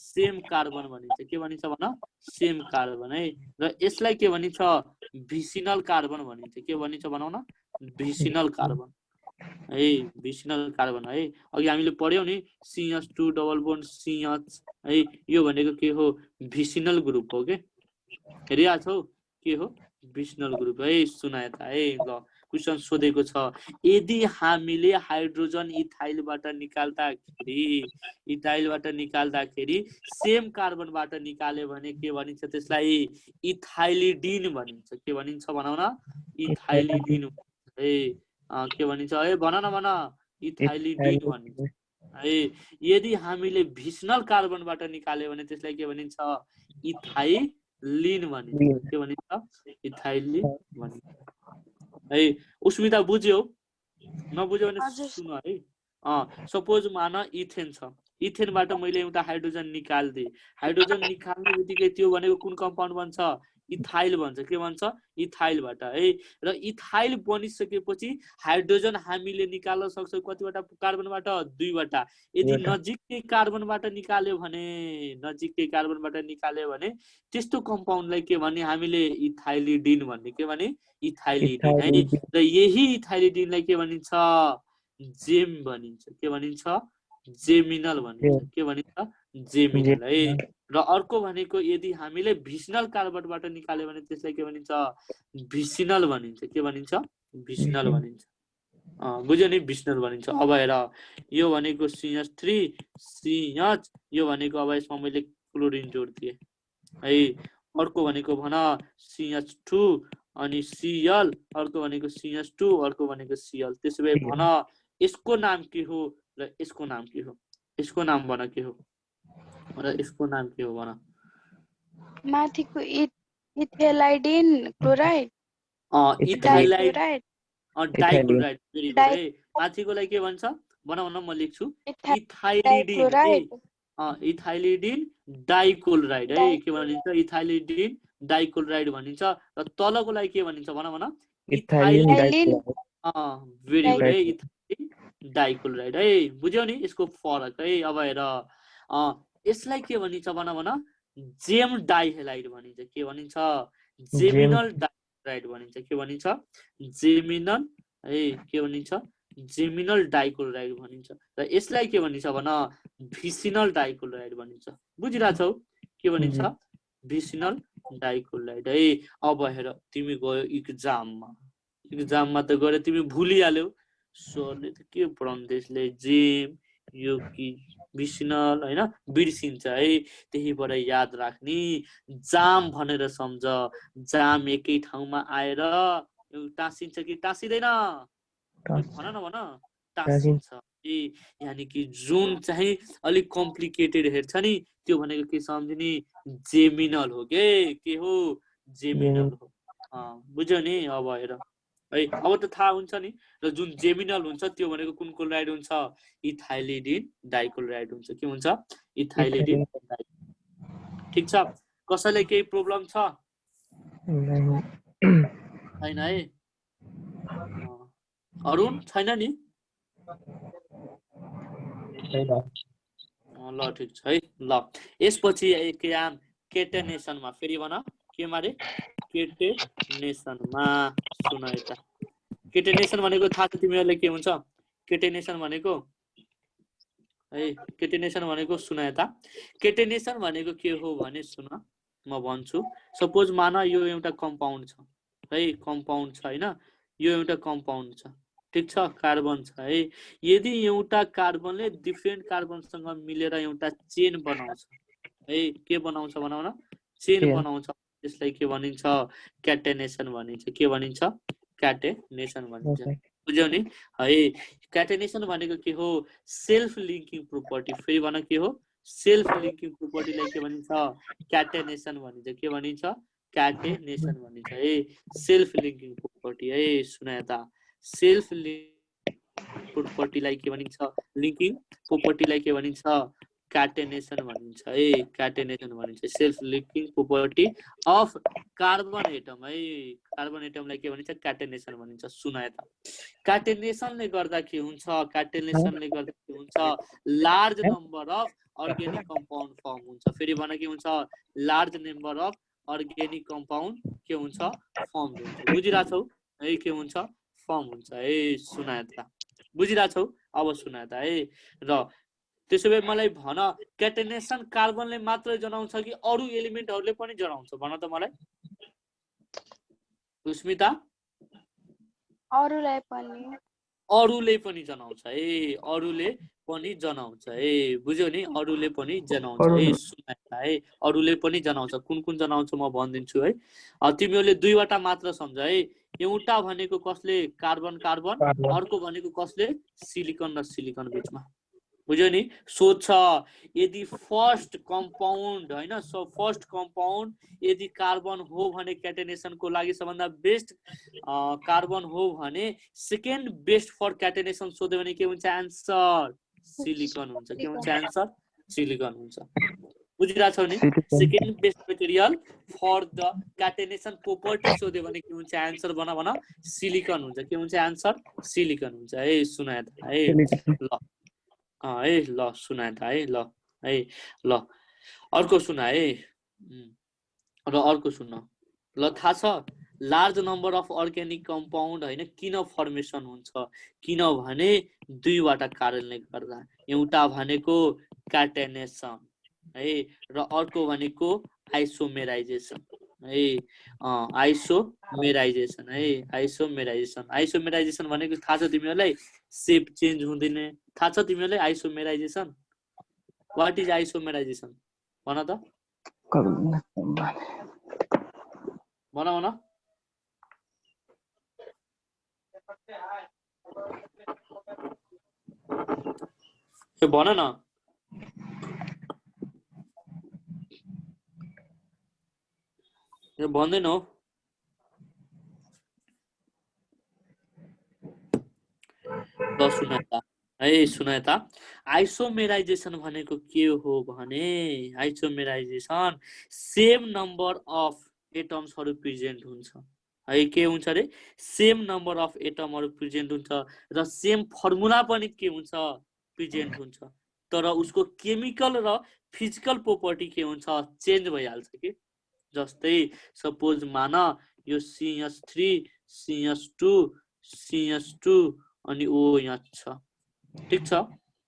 सेम कार्बन भनिन्छ के भनिन्छ भन सेम कार्बन है र यसलाई के भनिन्छ भिसिनल कार्बन भनिन्छ के भनिन्छ भनौ न भिसिनल कार्बन है भिसिनल कार्बन है अघि हामीले पढ्यौ नि CH2 डबल बोन्ड CH है यो भनेको के हो भिसिनल ग्रुप हो के हेरिया छौ के हो भिसिनल ग्रुप है सुन यता है ल क्वेशन सोधेको छ यदि हामीले हाइड्रोजन इथाइलबाट निकाल्दाखेरि सेम कार्बनबाट निकाल्यो भने के भनिन्छ त्यसलाई इथाइलिडिन भनिन्छ के भनिन्छ भनौ न इथाइलिडिन है के भनिन्छ है भन न भन इथाइलिडिन भनिन्छ है यदि हामीले भिसिनल कार्बनबाट निकाल्यो भने त्यसलाई के भनिन्छ इथाइलिन भनिन्छ के भनिन्छ इथाइलिन भनिन्छ है उस्मिता बुझ्यौ नबुझ्यौ भने सुन है सपोज मान इथेन छ इथेनबाट मैले एउटा हाइड्रोजन निकाल्दिए हाइड्रोजन निकाल्ने बित्तिकै त्यो भनेको कुन कम्पाउन्ड बन्छ इथाइल भन्छ के भन्छ इथाइलबाट है र इथाइल बनिसकेपछि हाइड्रोजन हामीले निकाल्न सक्छौं कतिवटा कार्बनबाट दुईवटा यदि नजिकै कार्बनबाट निकाल्यो भने त्यस्तो कम्पाउन्डलाई के भन्ने हामीले इथाइलिडिन भन्ने के भने इथाइलिडिन है र यही इथाइलिडिनलाई के भनिन्छ जेम भनिन्छ के भनिन्छ जेमिनल भनिन्छ के भनिन्छ जेमिनल है र अर्को भनेको यदि हामीले भिसिनल कार्बनबाट निकाल्यो भने त्यसलाई के भनिन्छ भिसिनल भनिन्छ के भनिन्छ भिसिनल भनिन्छ बुझ्यो नि बिस्नोल भनिन्छ। अब हेर यो भनेको CH3 CH यो भनेको अब यसमा मैले क्लोरिन जोडिदिए है। अर्को भनेको भन CH2 अनि Cl अर्को भनेको CH2 अर्को भनेको Cl। त्यसो भए भन यसको नाम के हो र यसको नाम के हो? यसको नाम भन के हो र यसको नाम के हो भन? माथिको ethylidene chloride ethylide dichloride dichloride. Very good है। माथिकोलाई के भन्छ भन भन म लेख्छु। इथाइलिडिन डाइक्लोराइड इथाइलिडिन डाइक्लोराइड है। के भनिन्छ? इथाइलिडिन डाइक्लोराइड भनिन्छ। र तलकोलाई के भनिन्छ भन भन? इथाइलिन भेरी गुड है। इथाइलिन डाइक्लोराइड है। बुझ्यौ नि यसको फरक है। अब हेर यसलाई के भनिन्छ भन भन? जेम डाइहेलाइड भनिन्छ। के भनिन्छ? जेमिनल डाइक्लोराइड भनिन्छ। के भनिन्छ? जेमिनल है। के भनिन्छ? जेमिनल डाइक्लोराइड भनिन्छ। र यसलाई के भनिन्छ भन? भिसिनल डाइक्लोराइड भनिन्छ। बुझिरहेछौ? के भनिन्छ? भिसिनल डाइक्लोराइड है। अब हेर तिमी गयो इक्जाममा त गएर तिमी भुलिहाल्यौ सरले त के पढाउनु त्यसले जेम यो कि भिसिनल हैन बिर्सिन्छ है। त्यही भएर याद राख्नी जाम भनेर सम्झ। जाम एकै ठाउँमा आएर टाँसिन्छ कि टाँसिदैन? भन न भन। टाँसिन्छ ए। यानि कि जुन चाहिँ अलिक कम्प्लिकेटेड हेर्छ नि त्यो भनेको के सम्झिने? जेमिनल हो के हो? जेमिनल हो। बुझ्यौ नि? अब हेर है अब त थाहा हुन्छ नि। र जुन जेमिनल हुन्छ त्यो भनेको कुन क्लोराइड हुन्छ? इथाइलिडिन डाइक्लोराइड हुन्छ। के हुन्छ? इथाइलिडिन डाइक्लोराइड। ठिक छ। कसैलाई केही प्रब्लम छ? छैन है। अरुण छैन नि? ल ठिक छ है। ल यसपछि एकाम केटेनेसनमा फेरि भन के मारे? केटेनेसनमा सुन यता। केटेनेसन भनेको थाहा छ तिमीहरूलाई के हुन्छ? केटेनेसन भनेको है केटेनेसन भनेको सुन यता। केटेनेसन भनेको के हो भने सुन म भन्छु। सपोज मान यो एउटा कम्पाउन्ड छ है। कम्पाउन्ड छ हैन? यो एउटा कम्पाउन्ड छ। ठिक छ। कार्बन छ है। यदि एउटा कार्बनले डिफ्रेन्ट कार्बनसँग मिलेर एउटा चेन बनाउँछ है। के बनाउँछ भन भन? चेन बनाउँछ। त्यसलाई के भनिन्छ? क्याटेनेसन भनिन्छ। के भनिन्छ? क्याटेनेसन भनिन्छ। बुझ्यौ नि है? क्याटेनेसन भनेको के हो? Self linking property. फेरि भन के हो? सेल्फ लिङ्किङ प्रोपर्टीलाई के भनिन्छ? क्याटेनेसन भनिन्छ। के भनिन्छ? क्याटेनेसन भनिन्छ है। सेल्फ लिङ्किङ प्रोपर्टी है। सुन यता। सेल्फ प्रोपर्टीलाई के भनिन्छ? लिङ्किङ प्रोपर्टीलाई के भनिन्छ? क्याटेनेसन भनिन्छ है। क्याटेनेसन भनिन्छ self linking property of carbon atom है। कार्बन एटमलाई के भनिन्छ? क्याटेनेसन भनिन्छ। सुन यता। क्याटेनेसनले गर्दा के हुन्छ? क्याटेनेसनले गर्दा के हुन्छ? Large number of organic compound form हुन्छ। फेरि भन के हुन्छ? Large number of organic compound के हुन्छ? फर्म हुन्छ। बुझिरहेछौ है? के हुन्छ? फर्म हुन्छ है। सुन यता। बुझिरहेछौ? अब सुन यता है। र त्यसो भए मलाई भन क्याटेनेसन कार्बनले मात्र जनाउँछ कि अरू एलिमेन्टहरूले पनि जनाउँछ? भन त मलाई सुस्मिता। अरूले पनि जनाउँछ है। अरूले पनि जनाउँछ है। बुझ्यौ नि? अरूले पनि जनाउँछ है। सुनाइला है। अरूले पनि जनाउँछ। कुन कुन जनाउँछ म भनिदिन्छु है। तिमीहरूले दुईवटा मात्र सम्झ है। एउटा भनेको कसले? Carbon carbon. अर्को भनेको कसले? सिलिकन र सिलिकन बीचमा। बुझ्यो नि? सोध्छ यदि फर्स्ट कम्पाउन्ड हैन फर्स्ट कम्पाउन्ड यदि कार्बन हो भने क्याटेनेसनको लागि सबभन्दा बेस्ट कार्बन हो भने सेकेन्ड बेस्ट फर क्याटेनेसन सोध्यो भने के हुन्छ आन्सर? सिलिकन हुन्छ। के हुन्छ आन्सर? सिलिकन हुन्छ। बुझिरहेछौ नि? Second best material for the catenation property सोध्यो भने के हुन्छ आन्सर? भन भन। सिलिकन हुन्छ। के हुन्छ आन्सर? सिलिकन हुन्छ है। सुना त है। ल है ल सुना त है। ल है ल अर्को सुना है। र अर्को सुन ल थाहा छ large number of organic compound हैन किन फर्मेसन हुन्छ? किनभने दुईवटा कारणले गर्दा। एउटा भनेको क्याटेनेसन है र अर्को भनेको आइसोमेराइजेसन। है आइसोमेराइजेसन है आइसोमेराइजेसन भनेको थाहा छ तिमीहरूलाई सेप चेन्ज हुँदैन थाहा छ तिमीहरूलाई आइसोमेराइजेसन व्हाट इज आइसोमेराइजेसन भन त भन भन न भन्दैन हो ल सुन त आइसोमेराइजेसन भनेको के हो भने आइसोमेराइजेसन सेम नम्बर अफ एटम्सहरु प्रेजेन्ट हुन्छ है के हुन्छ रे सेम नम्बर अफ एटमहरु प्रेजेन्ट हुन्छ र सेम फर्मुला पनि के हुन्छ प्रेजेन्ट हुन्छ तर उसको केमिकल र फिजिकल प्रोपर्टी के हुन्छ चेन्ज भइहाल्छ के जस्तै सपोज मान यो CH3 CH2 CH2 अनि O यहाँ छ ठीक छ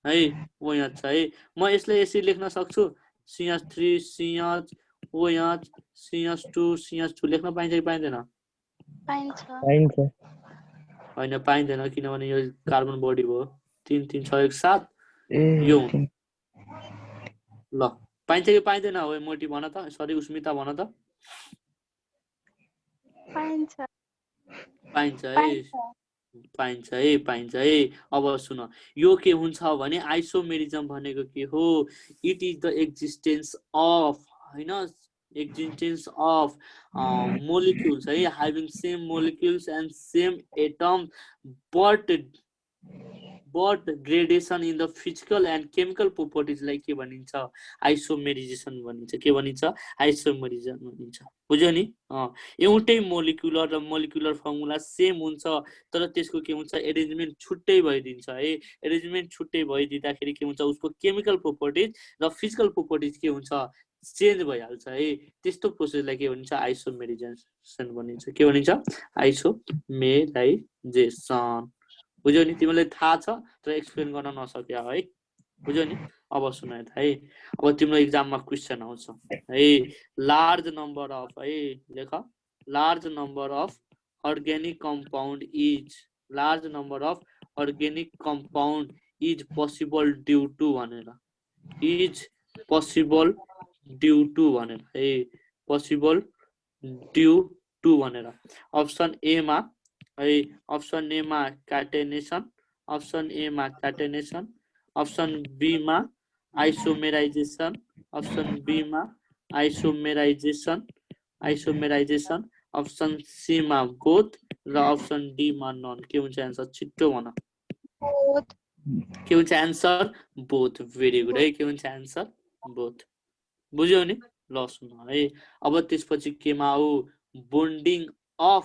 है O यहाँ छ है म यसलाई यसरी लेख्न सक्छु CH3 CH O यहाँ CH2 CH2 लेख्न पाइन्छ कि पाइँदैन पाइन्छ हैन पाइँदैन किनभने यो कार्बन बडी भयो 3 3 6 1 7 यो ल पाइन्छ कि पाइँदैन हो मोटी भन त सरी उस्मिता भन त पाइन्छ है अब सुन यो के हुन्छ भने आइसोमेरिजम भनेको के हो it is the existence of हैन एक्जिस्टेन्स अफ मोलिक्युल्स है having same molecules and same atom but gradation in the physical and chemical properties like के भनिन्छ आइसोमेरिजेसन भनिन्छ के भनिन्छ आइसोमेरिजम भनिन्छ बुझ्यो नि एउटै मोलिकुलर र मोलिकुलर फर्मुला सेम हुन्छ तर त्यसको के हुन्छ अरेन्जमेन्ट छुट्टै भइदिन्छ है अरेन्जमेन्ट छुट्टै भइदिँदाखेरि के हुन्छ उसको केमिकल प्रोपर्टिज र फिजिकल प्रोपर्टिज के हुन्छ चेन्ज भइहाल्छ है त्यस्तो प्रोसेसलाई के भनिन्छ आइसोमेरिजेसन भनिन्छ के भनिन्छ आइसोमेराइजेसन बुझ्यो नि तिमीलाई थाहा छ तर एक्सप्लेन गर्न नसक्या है बुझ्यो नि अब सुन है अब तिम्रो एक्जाममा क्वेशन आउँछ है लार्ज नम्बर अफ है लेख large number of organic compound is possible due to भनेर इज पोसिबल ड्यू टु भनेर है पोसिबल ड्यू टु भनेर अप्सन ए मा है अप्सन ए मा क्याटेनेसन अप्सन ए मा क्याटेनेसन अप्सन बी मा आइसोमेराइजेसन अप्सन बी मा आइसोमेराइजेसन अप्सन सी मा बोथ र अप्सन डी मा नन के हुन्छ आन्सर छिट्टो भन के हुन्छ आन्सर बोथ भेरी गुड है के हुन्छ आन्सर बोथ बुझ्यौ नि ल सुन है अब त्यसपछि केमा हो बोन्डिङ अफ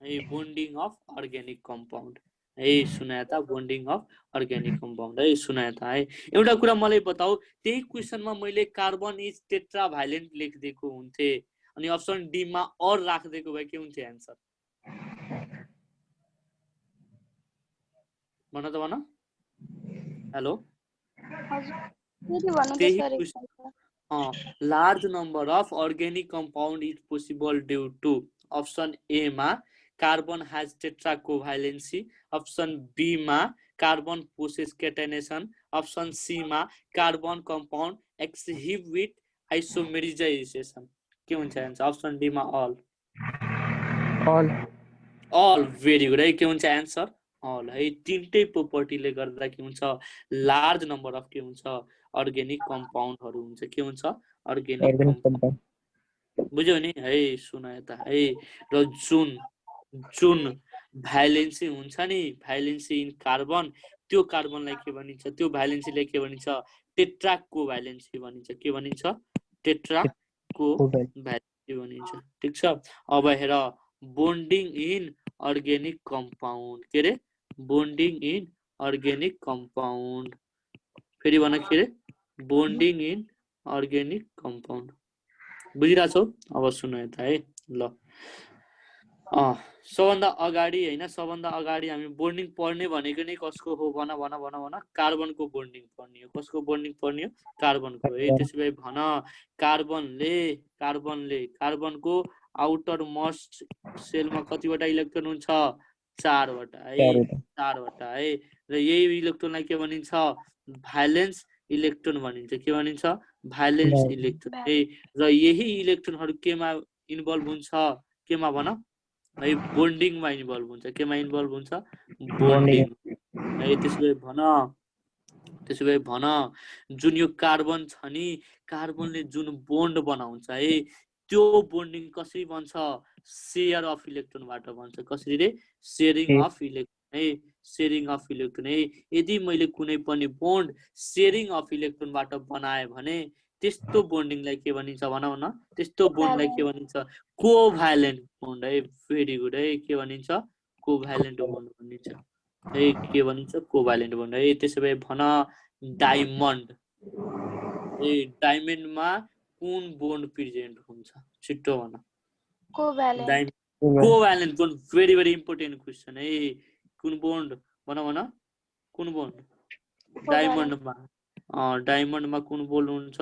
अर्ग्यानिक कम्पाउन्ड है सुनाए त बोन्डिङ अफ अर्ग्यानिक कम्पाउन्ड है सुनाए त है एउटा कुरा मलाई बताऊ त्यही क्वेशनमा मैले कार्बन इज टेट्रा भाइलेन्ट लेखिदिएको हुन्थे अनि अप्सन डी मा और राखिदिएको भए के हुन्थ्यो आन्सर भन त भन hello large number of organic compound is possible due to option A मा carbon has tetra covalency option B मा carbon possess catenation option C मा कार्बन compound exhibit isomerization के हुन्छ आन्सर अप्सन डी मा all very good है के हुन्छ answer all है तीनटै प्रोपर्टीले गर्दा के हुन्छ लार्ज नम्बर अफ के हुन्छ अर्ग्यानिक कम्पाउन्डहरु हुन्छ के हुन्छ अर्ग्यानिक कम्पाउन्ड बुझ्यौ नि है सुनाए त है र जुन भ्यालेन्सी हुन्छ नि भ्यालेन्सी इन कार्बन त्यो कार्बनलाई के भनिन्छ त्यो भ्यालेन्सीले के भनिन्छ टेट्रा कोभ्यालेन्सी भनिन्छ के भनिन्छ टेट्रा कोभ्यालेन्सी भनिन्छ ठीक छ अब हेर बोन्डिङ इन अर्ग्यानिक कम्पाउन्ड के रे बोन्डिङ इन अर्ग्यानिक कम्पाउन्ड फेरि भन के रे बोन्डिङ इन अर्ग्यानिक कम्पाउन्ड बुझिराछौ अब सुन त है ल सबभन्दा अगाडि हैन सबभन्दा अगाडि हामी बोन्डिङ पढ्ने भनेको नै कसको हो भन कार्बनको बोन्डिङ पढ्ने हो कसको बोन्डिङ पढ्ने हो कार्बनको है त्यसैले भन कार्बनले कार्बनको आउटर मोस्ट सेलमा कतिवटा इलेक्ट्रोन हुन्छ 4 वटा है 4 वटा है र यही इलेक्ट्रोनलाई के भनिन्छ भ्यालेन्स इलेक्ट्रोन भनिन्छ के भनिन्छ भ्यालेन्स इलेक्ट्रोन है र यही इलेक्ट्रोनहरु केमा इन्भल्भ हुन्छ केमा भन है बोन्डिङमा इन्भल्भ हुन्छ केमा इन्भल्भ हुन्छ बोन्डिङ है त्यसैले भन जुन यो कार्बन छ नि कार्बनले जुन बोन्ड बनाउँछ है त्यो बोन्डिङ कसरी बन्छ शेयर अफ इलेक्ट्रोनबाट बन्छ कसरी रे शेयरिङ अफ इलेक्ट्रोन है शेयरिङ अफ इलेक्ट्रोन है यदि मैले कुनै पनि बोन्ड शेयरिङ अफ इलेक्ट्रोनबाट बनाए भने त्यस्तो बोन्डिङलाई के भनिन्छ भनौं न त्यस्तो बोन्डलाई के भनिन्छ कोभ्यालेन्ट बोन्ड है भेरी गुड है के भनिन्छ कोभ्यालेन्ट बोन्ड भनिन्छ है के भनिन्छ कोभ्यालेन्ट बोन्ड है त्यसैले भन डायमन्ड ए डायमन्डमा कुन बोन्ड प्रेजेन्ट हुन्छ छिटो भन covalent covalent bond very very important question है कुन बोन्ड भन कुन बोन्ड डायमन्डमा कुन बोन्ड हुन्छ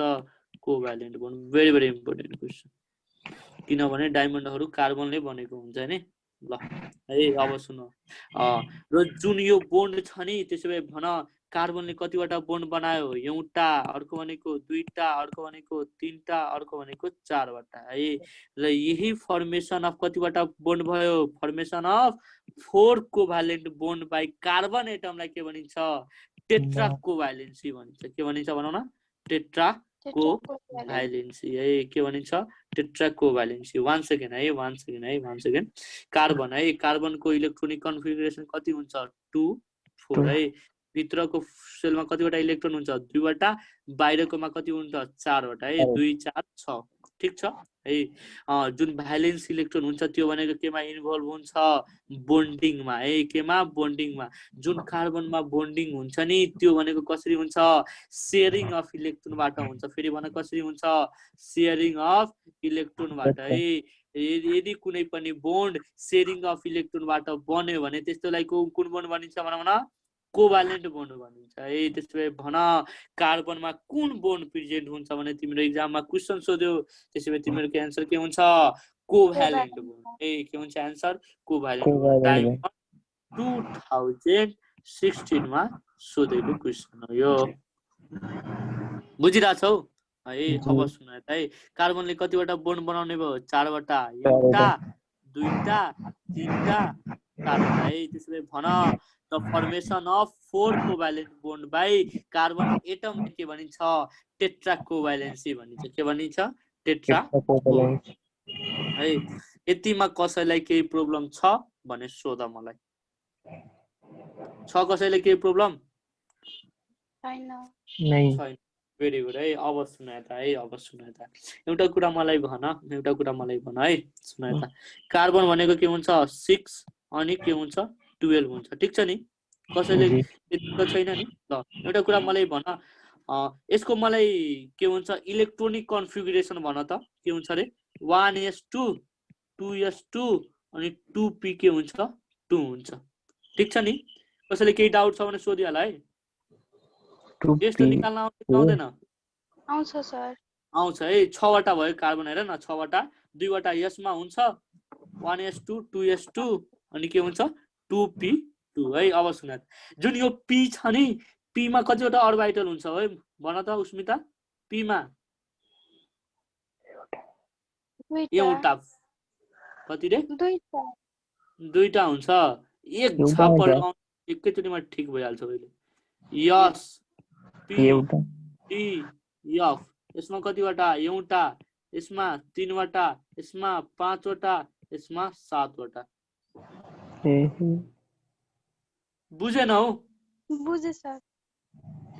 covalent bond very very important question किनभने डायमन्डहरु कार्बनले बनेको हुन्छ नि ल है अब सुन र जुन यो बोन्ड छ नि त्यसैले भन कार्बनले कतिवटा बोन्ड बनायो एउटा अर्को भनेको दुईटा अर्को भनेको तीनटा अर्को भनेको 4 वटा है र यही फर्मेसन अफ कतिवटा बोन्ड भयो formation of 4 covalent bond by carbon एटमलाई के भनिन्छ टेट्रा कोभ्यालेन्सी भनिन्छ के भनिन्छ भनौं न टेट्रा कोभ्यालेन्सी है के भनिन्छ टेट्रा कोभ्यालेन्सी वान सेकेन्ड कार्बन है कार्बनको इलेक्ट्रोनिक कन्फिगरेसन कति हुन्छ 2 4 है भित्रको सेलमा कतिवटा इलेक्ट्रोन हुन्छ 2 वटा बाहिरकोमा कति हुन्छ 4 वटा है 2 4 6 ठीक छ है जुन भ्यालेन्स इलेक्ट्रोन हुन्छ त्यो भनेको केमा इन्भल्भ हुन्छ बोन्डिङमा है केमा बोन्डिङमा जुन कार्बनमा बोन्डिङ हुन्छ नि त्यो भनेको कसरी हुन्छ शेयरिङ अफ इलेक्ट्रोनबाट हुन्छ फेरि भन कसरी हुन्छ शेयरिङ अफ इलेक्ट्रोनबाट है यदि कुनै पनि बोन्ड शेयरिङ अफ इलेक्ट्रोनबाट बन्यो भने त्यस्तोलाई कुन बोन्ड भनिन्छ भनौं न कोभ्यालेन्ट बोन्ड भनिन्छ है त्यसैले भन कार्बनमा कुन बोन्ड प्रेजेन्ट हुन्छ भने तिम्रो एक्जाममा क्वेशन सोध्यो त्यसैले तिम्रो आन्सर के हुन्छ कोभ्यालेन्ट बोन्ड ए के हुन्छ आन्सर कोभ्यालेन्ट 2016 मा सोधेको क्वेशन हो यो बुझिराछौ है अब सुन है कार्बनले कतिवटा बोन्ड बनाउने भयो 4 वटा एउटा दुईटा तीनटा 4 वटा है त्यसैले भन the formation of 4 covalent bond by carbon atom के भनिन्छ टेट्रा कोभ्यालेन्सी भनिन्छ के भनिन्छ टेट्रा कोभ्यालेन्सी है यतिमा कसैलाई केही प्रब्लम छ भने सोध मलाई छ कसैलाई केही प्रब्लम छैन भेरी गुड है अब सुन त एउटा कुरा मलाई भन है सुन त कार्बन भनेको के हुन्छ 6 अनि के हुन्छ 12 हुन्छ ठीक छ नि कसैले त्यतिको छैन नि ल एउटा कुरा मलाई भन यसको मलाई के हुन्छ इलेक्ट्रोनिक कन्फिगरेसन भन त के हुन्छ रे 1s2 2s2 अनि 2p के हुन्छ 2 हुन्छ ठीक छ नि कसैले केही डाउट छ भने सोधिहाल है यस्तो निकाल्न आउँदैन आउँछ सर आउँछ है 6 वटा भयो कार्बन हेर न 6 वटा 2 वटा यसमा हुन्छ 1s2 2s2 अनि के हुन्छ 2p2 है अब सुन जुन यो p छ नि p मा कतिवटा अर्बिटल हुन्छ है भन त उस्मिता p मा एउटा कति रे दुईटा हुन्छ एक छापल एकैचोटीमा ठीक भइहाल्छ अहिले यस p t f यसमा कतिवटा एउटा यसमा 3 वटा यसमा 5 वटा यसमा 7 वटा बुझेनौ बुझे सर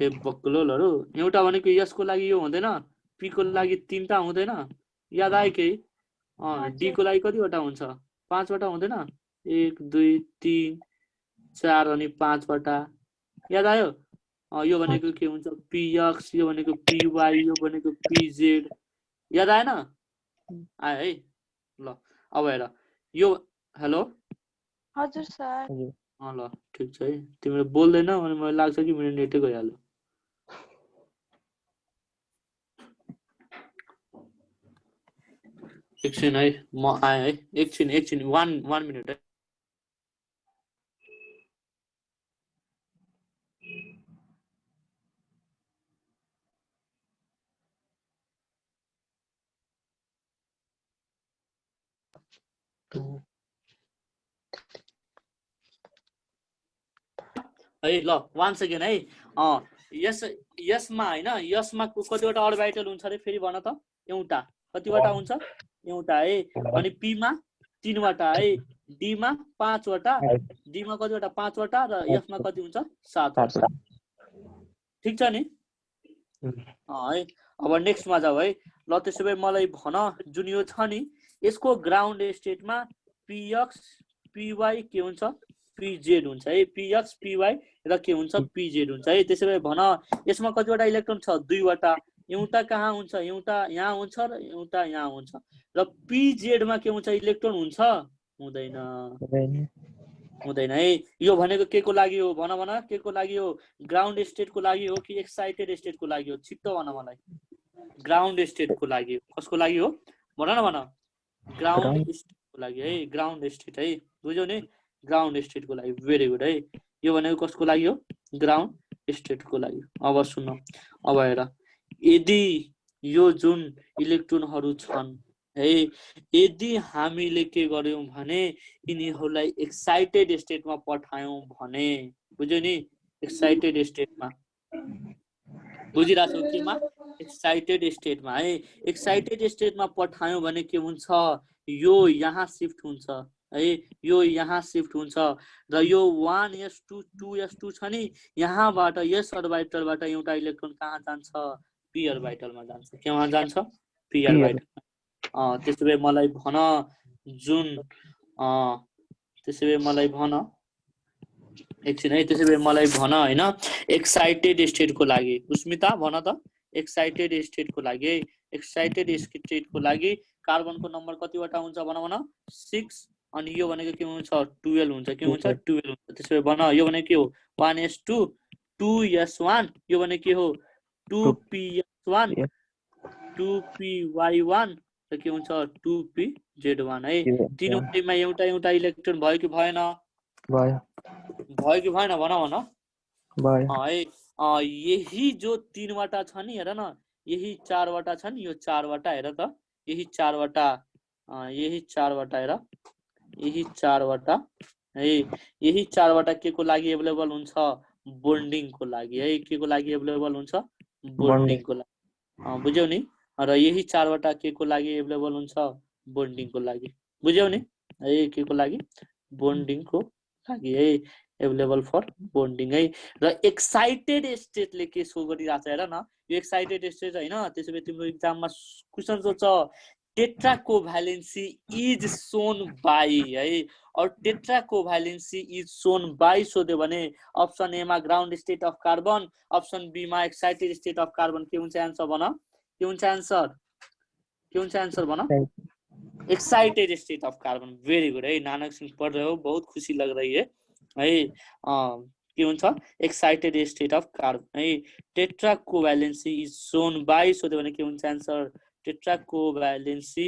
हे बक्लोलहरु एउटा भनेको यसको लागि यो हुँदैन p को लागि 3टा हुँदैन याद आयो के d को लागि कतिवटा हुन्छ 5 वटा हुँदैन 1 2 3 4 अनि 5 वटा याद आयो यो भनेको के हुन्छ px यो भनेको py यो भनेको pz याद आएन आयो है ल अब हेर यो हेलो हजुर सर ल ठीक छ है तिमीले बोल्दैन अनि मलाई लाग्छ कि मेरो नेटै गइहाल्यो एकछिन है म आएँ है एकछिन 1 मिनट है है ल 1 सेकेन्ड है यसमा हैन यसमा कतिवटा अर्बिटल हुन्छ रे फेरि भन त एउटा कतिवटा हुन्छ एउटा है अनि पी मा 3 वटा है डी मा 5 वटा डी मा कतिवटा 5 वटा र एफ मा कति हुन्छ 7 वटा ठीक छ नि है अब नेक्स्ट मा जाऊ है ल त्यसो भए मलाई भन जुन यो छ नि यसको ग्राउन्ड स्टेटमा पीएक्स पीवाई के हुन्छ पीजेड हुन्छ है पीएक्स पीवाई र के हुन्छ पीजेड हुन्छ है त्यसो भए भन यसमा कतिवटा इलेक्ट्रोन छ 2 वटा एउटा कहाँ हुन्छ एउटा यहाँ हुन्छ र एउटा यहाँ हुन्छ र पीजेड मा के हुन्छ इलेक्ट्रोन हुन्छ हुँदैन हुँदैन है यो भनेको के को लागि हो भन भन के को लागि हो ग्राउन्ड स्टेट को लागि हो कि एक्साइटेड स्टेट को लागि हो छिट्टो भन मलाई ग्राउन्ड स्टेट को लागि हो कसको लागि हो भन न भन ग्राउन्ड स्टेट को लागि है ग्राउन्ड स्टेट है बुझ्यौ नि ग्राउन्ड स्टेट को लागि भेरी गुड है यो भनेको कसको लागि हो ग्राउन्ड स्टेट को लागि अब सुन्नु अब हेर यदि यो जुन इलेक्ट्रोनहरु छन् है यदि हामीले के गर्यौं भने यिनीहरूलाई एक्साइटेड स्टेटमा पठायौं भने बुझ्यौ नि एक्साइटेड स्टेटमा बुझिराछौ केमा एक्साइटेड स्टेटमा है एक्साइटेड स्टेटमा पठायौं भने के हुन्छ यो यहाँ शिफ्ट हुन्छ है यो यहाँ शिफ्ट हुन्छ र यो 1s2 2s2 छ नि यहाँबाट यस अर्बिटलबाट एउटा इलेक्ट्रोन कहाँ जान्छ पी अर्बिटलमा जान्छ केमा जान्छ पी अर्बिटल त्यसो भए मलाई भन जुन त्यसो भए मलाई भन एकछिन है त्यसो भए मलाई भन हैन एक्साइटेड स्टेट को लागि उस्मिता भन त एक्साइटेड स्टेट को लागि एक्साइटेड स्टेट को लागि कार्बनको नम्बर कतिवटा हुन्छ भन भन 6 अनि यो भनेको के हुन्छ 12 हुन्छ के हुन्छ 12 हुन्छ त्यसो भए भन यो भनेको के हो 1s2 2s1 यो भनेको के हो 2ps1 2py1 र के हुन्छ 2pz1 है तीनवटैमा एउटा एउटा इलेक्ट्रोन भयो कि भएन भयो कि भएन भन भन भयो है यही जो 3 वटा छ नि हेर न यही 4 वटा छ नि यो 4 वटा हेर त यही 4 वटा हेर यही 4 वटा है यही 4 वटा के को लागि अवेलेबल हुन्छ बोन्डिङ को लागि है के को लागि अवेलेबल हुन्छ बोन्डिङ को लागि बुझ्यौ नि र यही 4 वटा के को लागि अवेलेबल हुन्छ बोन्डिङ को लागि बुझ्यौ नि है के को लागि बोन्डिङ को लागि है अवेलेबल फर बोन्डिङ है र एक्साइटेड स्टेटले के शो गरिराछ हेर न यो एक्साइटेड स्टेट हैन त्यसैले तिम्रो एक्जाममा क्वेशन सोध्छ tetra covalency is shown by है और tetra covalency is shown by सोध्यो भने अप्सन ए मा ground state of carbon option B मा एक्साइटेड स्टेट अफ कार्बन के हुन्छ आन्सर भन के हुन्छ आन्सर भन excited state of carbon very good है नानक सिंह पढ़ रहे हो बहुत खुशी लग रही है के हुन्छ एक्साइटेड स्टेट अफ कार्बन है tetra covalency is shown by सोध्यो भने के हुन्छ आन्सर tetra covalency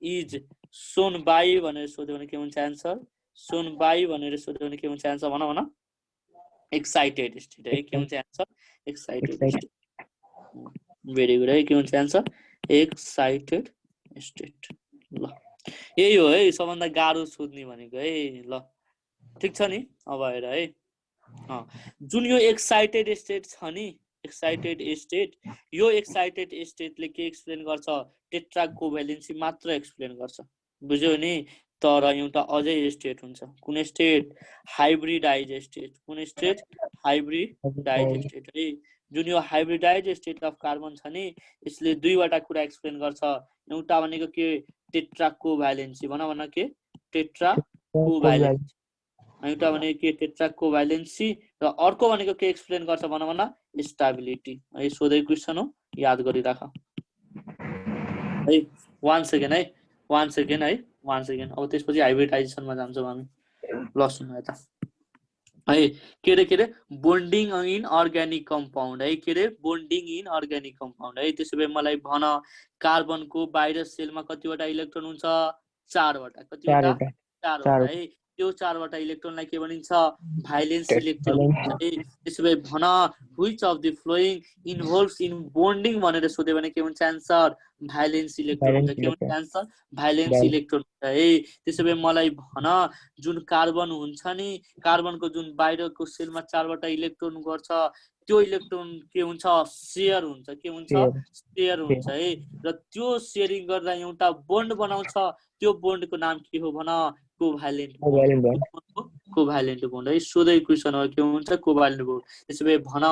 is shown by भनेर सोध्यो भने के हुन्छ आन्सर सोन बाई भनेर सोध्यो भने के हुन्छ आन्सर भन भन एक्साइटेड स्टेट है के हुन्छ answer excited state very good है के हुन्छ आन्सर एक्साइटेड स्टेट ल यही हो है सबभन्दा गाह्रो सोध्ने भनेको है ल ठीक छ नि अब हेर है जुन यो एक्साइटेड स्टेट छ नि एक्साइटेड स्टेट यो एक्साइटेड स्टेटले के एक्सप्लेन गर्छ टेट्रा कोभ्यालेन्सी मात्र एक्सप्लेन गर्छ बुझ्यौ नि तर एउटा अझै स्टेट हुन्छ कुन स्टेट हाइब्रिडाइज स्टेट कुन स्टेट हाइब्रिडाइज स्टेट है जुन यो हाइब्रिडाइज स्टेट अफ कार्बन छ नि यसले दुईवटा कुरा एक्सप्लेन गर्छ एउटा भनेको के टेट्रा कोभ्यालेन्सी भन भन के टेट्रा कोभ्यालेन्सी एउटा भनेको के टेट्रा कोभ्यालेन्सी र अर्को भनेको के एक्सप्लेन गर्छ भन भन स्टेबिलिटी है सोधै क्वेशन हो याद गरिराख है 1 सेकेन्ड है 1 सेकेन्ड अब त्यसपछि हाइब्रिडाइजेसनमा जान्छौँ हामी ल सुन्नु यता है के रे बोन्डिङ इन अर्ग्यानिक कम्पाउन्ड है के रे बोन्डिङ इन अर्ग्यानिक कम्पाउन्ड है। त्यसो भए मलाई भन कार्बनको बाहिर सेलमा कतिवटा इलेक्ट्रोन हुन्छ 4 वटा कतिवटा 4 वटा है त्यो 4 वटा इलेक्ट्रोनलाई के भनिन्छ भाइलेन्स इलेक्ट्रोन भन्छ है। त्यसो भए भन which of the flowing involves in bonding भनेर सोध्यो भने के हुन्छ आन्सर भाइलेन्स इलेक्ट्रोन हुन्छ के हुन्छ आन्सर भाइलेन्स इलेक्ट्रोन है। त्यसो भए मलाई भन जुन कार्बन हुन्छ नि कार्बनको जुन बाहिरको सेलमा 4 वटा इलेक्ट्रोन गर्छ त्यो इलेक्ट्रोन के हुन्छ शेयर हुन्छ के हुन्छ शेयर हुन्छ है। र त्यो शेयरिङ गर्दा एउटा बोन्ड बनाउँछ त्यो बोन्डको नाम के हो भन कोभ्यालेन्ट बोन्ड कोभ्यालेन्ट बोन्ड है। सोधै क्वेसन हो के हुन्छ कोभ्यालेन्ट बोन्ड। त्यसो भए भन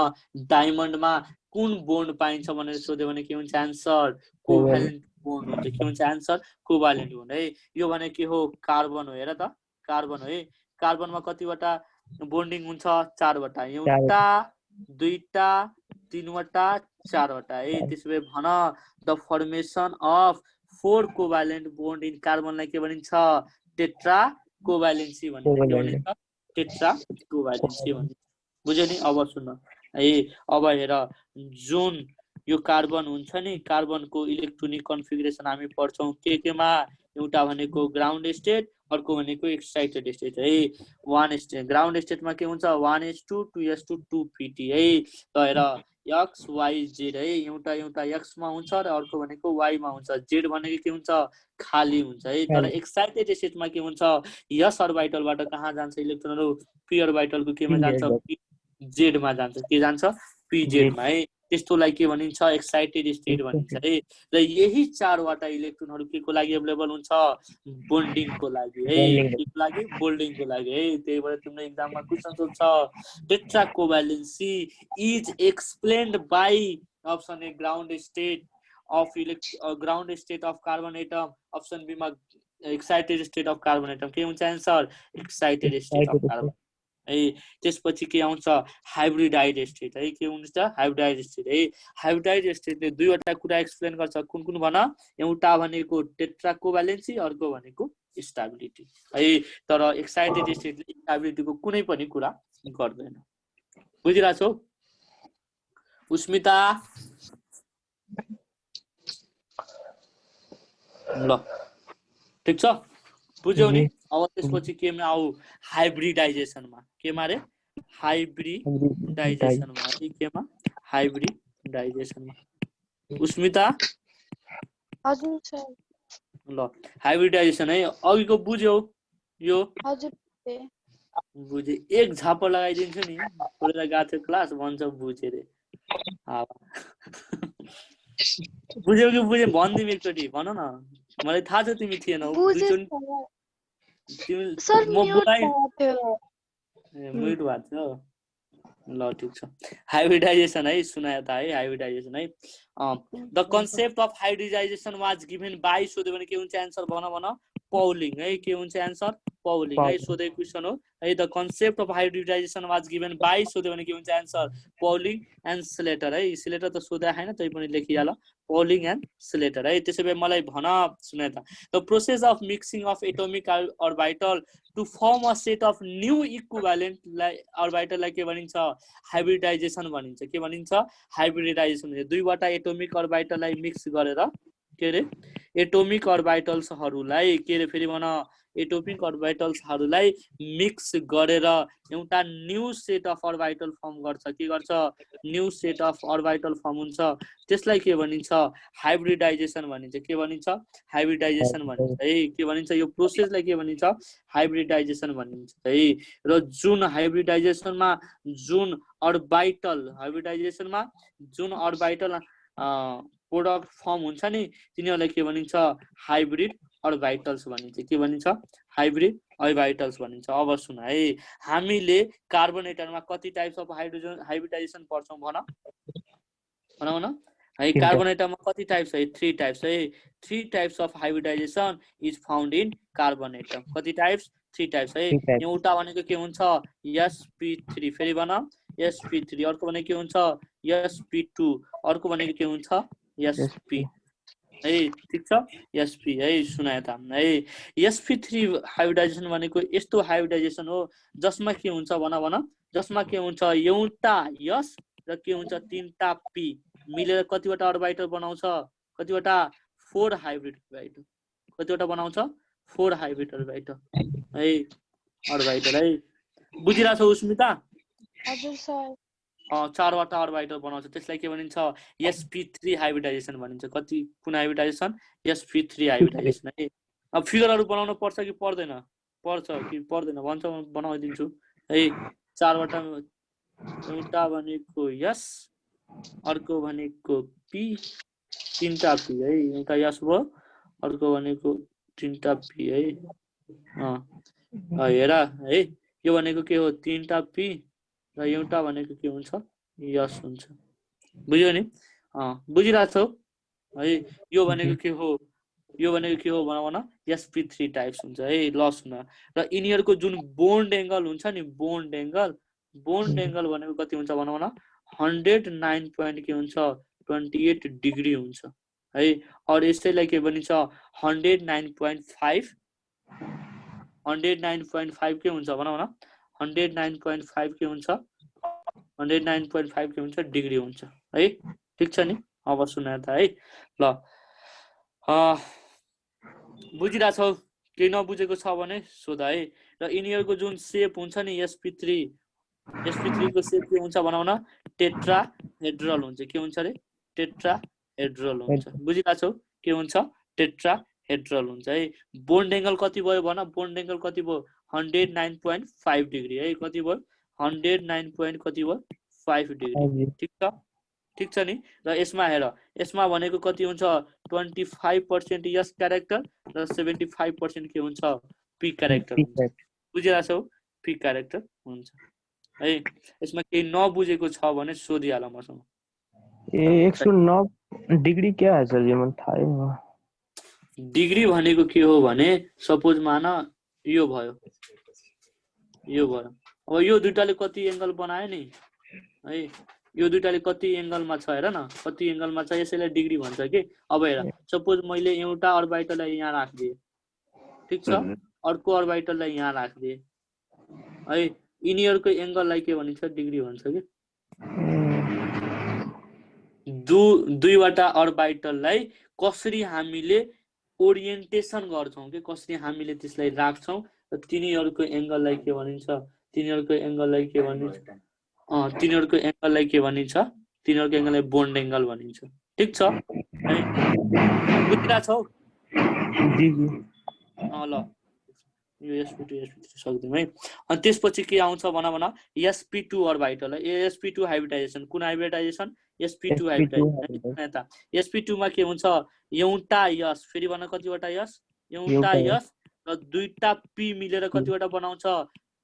डायमन्डमा कुन बोन्ड पाइन्छ भनेर सोध्यो भने के हुन्छ आन्सर कोभ्यालेन्ट बोन्ड हुन्छ के हुन्छ आन्सर कोभ्यालेन्ट बोन्ड है। यो भने के हो कार्बन हो हेर त कार्बन है। कार्बनमा कतिवटा बोन्डिङ हुन्छ 4 वटा एउटा दुईटा 3 वटा 4 वटा है। त्यसो भए भन the formation of 4 covalent bond in कार्बनलाई के भनिन्छ टेट्रा कोभ्यालेन्सी भनिन्छ के भनिन्छ टेट्रा कोभ्यालेन्सी भनिन्छ बुझ्यो नि। अब सुन है अब हेर जुन यो कार्बन हुन्छ नि कार्बनको इलेक्ट्रोनिक कन्फिगरेसन हामी पढ्छौं केमा एउटा भनेको ग्राउन्ड स्टेट अर्को भनेको एक्साइटेड स्टेट है। 1 स्टेट ग्राउन्ड स्टेटमा के हुन्छ 1s2 2s2 2pt है। त हेर x y z है एउटा एउटा x मा हुन्छ र अर्को भनेको y मा हुन्छ z भनेको के हुन्छ खाली हुन्छ है। तर एक्साइटेड स्टेटमा के हुन्छ s अर्बिटलबाट कहाँ जान्छ इलेक्ट्रोनहरु p अर्बिटलको केमा जान्छ z मा जान्छ के जान्छ pz मा है। त्यस्तोलाई के भनिन्छ एक्साइटेड स्टेट भनिन्छ है। र यही 4 वटा इलेक्ट्रोनहरु के को लागि अवेलेबल हुन्छ बोन्डिङको लागि है केको लागि बोन्डिङको लागि है। त्यही भएर तिम्रो एक्जाममा क्वेशन सोध्छ tetra covalency is explained by option A ground state of ground state of carbon atom option B मा excited state of carbon atom के हुन्छ answer excited state of carbon है। त्यसपछि के आउँछ हाइब्रिडाइज स्टेट है के हुन्छ हाइब्रिडाइज स्टेट है। हाइब्रिडाइज स्टेटले दुईवटा कुरा एक्सप्लेन गर्छ कुन कुन भन एउटा भनेको टेट्रा कोभ्यालेन्सी अर्को भनेको स्टेबिलिटी है। तर एक्साइटेड स्टेटले स्टेबिलिटीको कुनै पनि कुरा गर्दैन बुझिरहेछौ उस्मिता ल ठीक छ बुझ्यौ नि। अब त्यसपछि केमा आऊ हाइब्रिडाइजेसनमा केमा रे हाइब्रिडाइजेसनमा है केमा हाइब्रिडाइजेसनमा उस्मिता हजुर सर ल हाइब्रिडाइजेसन है अघिको बुझ्यौ यो हजुर बुझे एक झापा लगाइदिन्छु नि पढेर गएको थियो क्लास भन्छ बुझे रे बुझ्यौ कि बुझे भन्दिम एकचोटि भन न मलाई थाहा छ तिमी थिएनौ सर म बोलाइ म्युट भएको छ ल ठीक छ। हाइब्रिडाइजेसन है सुनायो त है हाइब्रिडाइजेसन है। The concept of hybridisation was given by सोध्यो भने के हुन्छ आन्सर भन पौलिङ है के हुन्छ आन्सर पौलिङ है। सोधे क्वेशन हो है the concept of hybridisation was given by सोध्यो भने के हुन्छ आन्सर पौलिङ एन्ड स्लेटर है। स्लेटर त सोधे हैन तै पनि लेखिहाल पौलिङ एन्ड स्लेटर है। त्यसै भए मलाई भन सुने त the process of mixing of atomic orbital to form a set of new equivalent अर्बिटललाई के भनिन्छ हाइब्रिडाइजेसन भनिन्छ के भनिन्छ हाइब्रिडाइजेसन भनिन्छ। दुईवटा एटोमिक अर्बिटललाई मिक्स गरेर के रे एटोमिक अर्बिटल्सहरुलाई के रे फेरि भन एटोमिक अर्बिटल्सहरुलाई मिक्स गरेर एउटा new set of orbital form गर्छ के गर्छ new set of orbital form हुन्छ त्यसलाई के भनिन्छ हाइब्रिडाइजेसन भनिन्छ के भनिन्छ हाइब्रिडाइजेसन भनिन्छ है। के भनिन्छ यो प्रोसेसलाई के भनिन्छ हाइब्रिडाइजेसन भनिन्छ है। र जुन हाइब्रिडाइजेसनमा जुन अर्बिटल प्रोडक्ट फर्म हुन्छ नि तिनीहरुलाई के भनिन्छ हाइब्रिड अर्बिटल्स भनिन्छ के भनिन्छ हाइब्रिड अर्बिटल्स भनिन्छ। अब सुन है हामीले कार्बन एटममा कति टाइप्स अफ हाइब्रिडाइजेसन पढ्छौं भन है कार्बन एटममा कति टाइप्स है 3 टाइप्स है। 3 types of hybridisation is found in carbon atom कति टाइप्स 3 टाइप्स है। एउटा भनेको के हुन्छ sp3 फेरि भन sp3 अर्को भनेको के हुन्छ sp2 अर्को भनेको के हुन्छ sp है ठीक छ sp है सुना यता है sp3 हाइब्रिडाइजेसन भनेको यस्तो हाइब्रिडाइजेसन हो जसमा के हुन्छ भन जसमा के हुन्छ एउटा s र के हुन्छ तीनटा p मिलेर कतिवटा अर्बिटल बनाउँछ कतिवटा 4 हाइब्रिड अर्बिटल कतिवटा बनाउँछ 4 हाइब्रिड अर्बिटल है अर्बिटल है बुझिरा छौ स्मिता हजुर सर 4 वटा अर्बिटल बनाउँछ त्यसलाई के भनिन्छ sp3 हाइब्रिडाइजेसन भनिन्छ कति कुन हाइब्रिडाइजेसन sp3 हाइब्रिडाइजेसन है अब फिगरहरु बनाउन पर्छ कि पर्दैन पर्छ कि पर्दैन भन्छ बनाइदिन्छु है 4 वटा एउटा भनेको s अर्को भनेको p तीनटा p है एउटा s भयो अर्को भनेको तीनटा p है हेर है यो भनेको के हो तीनटा p र एउटा भनेको के हुन्छ यस हुन्छ बुझ्यौ नि बुझिरा छौ है यो भनेको के हो भन sp3 टाइप्स हुन्छ है ल सुन र यिनीहरुको जुन बोन्ड एंगल हुन्छ नि बोन्ड एंगल भनेको कति हुन्छ भन 109 पॉइंट के हुन्छ 28 डिग्री हुन्छ है और यसैलाई के भनिन्छ 109.5 के हुन्छ भन 109.5 के हुन्छ 109.5 के हुन्छ डिग्री हुन्छ है ठीक छ नि अब सुना त है ल बुझिरा छौ के नबुझेको छ भने सोध है र यिनीहरुको जुन शेप हुन्छ नि sp3 को शेप के हुन्छ बनाउन टेट्राहेड्रल हुन्छ के हुन्छ रे टेट्राहेड्रल हुन्छ बुझिरा छौ के हुन्छ टेट्राहेड्रल हुन्छ है बोन्ड एंगल कति भयो भन बोन्ड एंगल कति भयो 109.5 डिग्री है कति भयो 109 पॉइंट कति भयो 5 डिग्री ठीक छ नि र यसमा हेर यसमा भनेको कति हुन्छ 25% यस क्यारेक्टर र 75% के हुन्छ p क्यारेक्टर बुझिरा छौ p क्यारेक्टर हुन्छ है यसमा केही नबुझेको छ भने सोधिहाल मसँग 109 डिग्री क्या है सर ये मन थाहै हो डिग्री भनेको के हो भने सपोज मान यो भयो अब यो दुईटाले कति एंगल बनायो नि है यो दुईटाले कति एंगलमा छ हेर न कति एंगलमा छ यसैलाई डिग्री भन्छ के अब हेर सपोज मैले एउटा अर्बिटललाई यहाँ राख्दिए ठीक छ अर्को अर्बिटललाई यहाँ राख्दिए है यिनीहरुको एंगललाई के भनिन्छ डिग्री भन्छ के दुईवटा अर्बिटललाई कसरी हामीले ओरिएन्टेसन गर्छौं के कसरी हामीले त्यसलाई राख्छौं र तिनीहरुको एंगललाई के भनिन्छ तिनीहरुको एंगललाई बोन्ड एंगल भनिन्छ ठीक छ बुझिरा छौ ल यो sp2 सक्दिम है अनि त्यसपछि के आउँछ भन sp2 अर्बिटल sp2 हाइब्रिडाइजेसन कुन हाइब्रिडाइजेसन sp2 हाइब्रिडाइजेसन sp2 मा के हुन्छ एउटा s फेरि भन कतिवटा s एउटा s र दुईटा p मिलेर कतिवटा बनाउँछ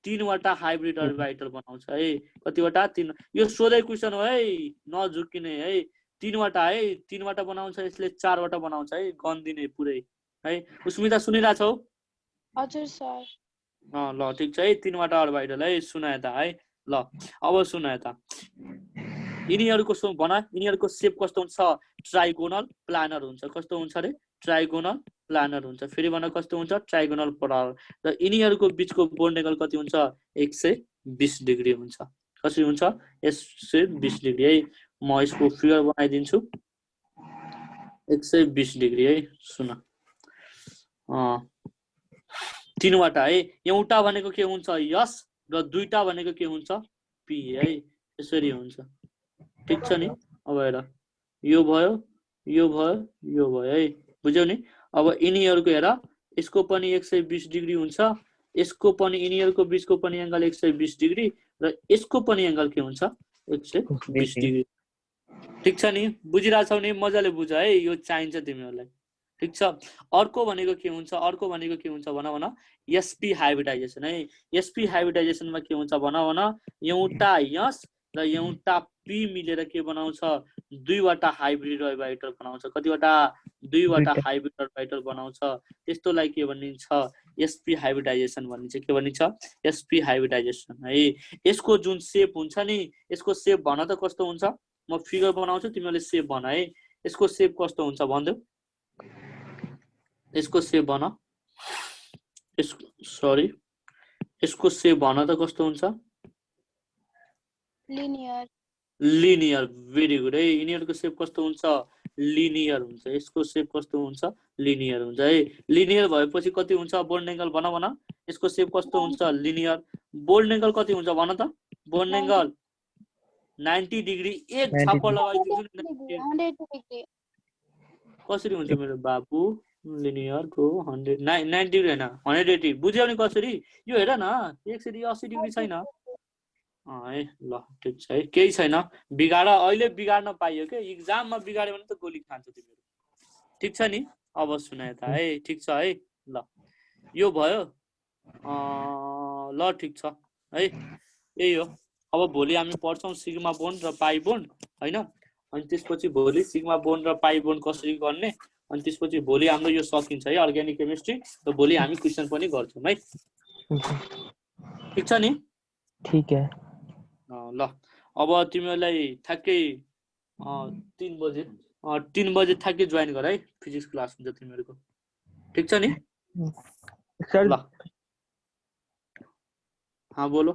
तीनवटा हाइब्रिड अर्बिटल बनाउँछ है कतिवटा तीन यो सोधै क्वेशन हो है नझुकिने है तीनवटा बनाउँछ यसले चारवटा बनाउँछ है गन्दिने पुरै है स्मिता सुनिरा छौ हजुर सर ल ठीक छ है तीनवटा अर्बिटल है सुना यता है ल अब सुना यता यिनीहरुको शेप कस्तो हुन्छ ट्राइगोनल प्लानर हुन्छ कस्तो हुन्छ रे ट्राइगोनल प्लानर हुन्छ फेरि भन कस्तो हुन्छ ट्राइगोनल प्लानर र यिनीहरुको बीचको बोन्ड एंगल कति हुन्छ 120 डिग्री हुन्छ कसरी हुन्छ 120 डिग्री है म यसको फिगर बनाइदिन्छु 120 डिग्री है सुन तीनवटा है एउटा भनेको के हुन्छ यस र दुईटा भनेको के हुन्छ p है यसरी हुन्छ ठीक छ नि अब हेर यो भयो है बुझ्यौ नि अब यिनीहरुको हेर यसको पनि 120 डिग्री हुन्छ यसको पनि यिनीहरुको बीचको पनि एंगल 120 डिग्री र यसको पनि एंगल के हुन्छ 120 डिग्री ठीक छ नि बुझिरा छौ नि मजाले बुझ है यो चाहिन्छ तिमीहरुलाई ठीक छ अर्को भनेको के हुन्छ भन sp हाइब्रिडाइजेसन है sp हाइब्रिडाइजेसनमा के हुन्छ भन एउटा s र एउटा p मिलेर के बनाउँछ दुईवटा हाइब्रिड अर्बिटल बनाउँछ कतिवटा दुईवटा हाइब्रिड अर्बिटल बनाउँछ त्यस्तोलाई के भनिन्छ sp हाइब्रिडाइजेसन भनिन्छ के भनिन्छ sp हाइब्रिडाइजेसन है यसको जुन शेप हुन्छ नि यसको शेप भन त कस्तो हुन्छ म फिगर बनाउँछु तिमीले शेप भन है यसको शेप कस्तो हुन्छ भन्देऊ यसको सेप भन सरी यसको सेप भन त कस्तो हुन्छ लिनियर लिनियर भेरी गुड है यिनीहरूको सेप कस्तो हुन्छ लिनियर हुन्छ यसको सेप कस्तो हुन्छ लिनियर हुन्छ है लिनियर भएपछि कति हुन्छ बोल्ड एंगल भन भन यसको सेप कस्तो हुन्छ लिनियर बोल्ड एंगल कति हुन्छ भन त बोल्ड एंगल 90 डिग्री एक 90 छापा लगाइदिन्छु नि 180 डिग्री कसरी हुन्छ मेरो बाबु लिनियर को 100 90 डिग्री हैन 180 बुझ्यौ नि कसरी यो हेर न 180 डिग्री छैन है ल ठीक छ है केही छैन बिगाड अहिले बिगाड्न पाइयो के एक्जाममा बिगाड्यो भने त गोली खान्छ तिमीहरु ठीक छ नि अब सुन यता है ठीक छ है ल यो भयो ल ठीक छ है यही हो अब भोलि हामी पढ्छौं सिग्मा बोन्ड र पाई बोन्ड हैन अनि त्यसपछि भोलि सिग्मा बोन्ड र पाई बोन्ड कसरी गर्ने अनि त्यसपछि भोलि हाम्रो यो सकिन्छ है अर्ग्यानिक केमिस्ट्री र भोलि हामी क्वेशन पनि गर्छौं है ठीक छ नि ठीक है ल अब तिमीहरुलाई ठ्याक्कै 3 बजे ठ्याक्कै जोइन गर है फिजिक्स क्लास हुन्छ तिमीहरुको ठीक छ नि सर ल हाँ बोलो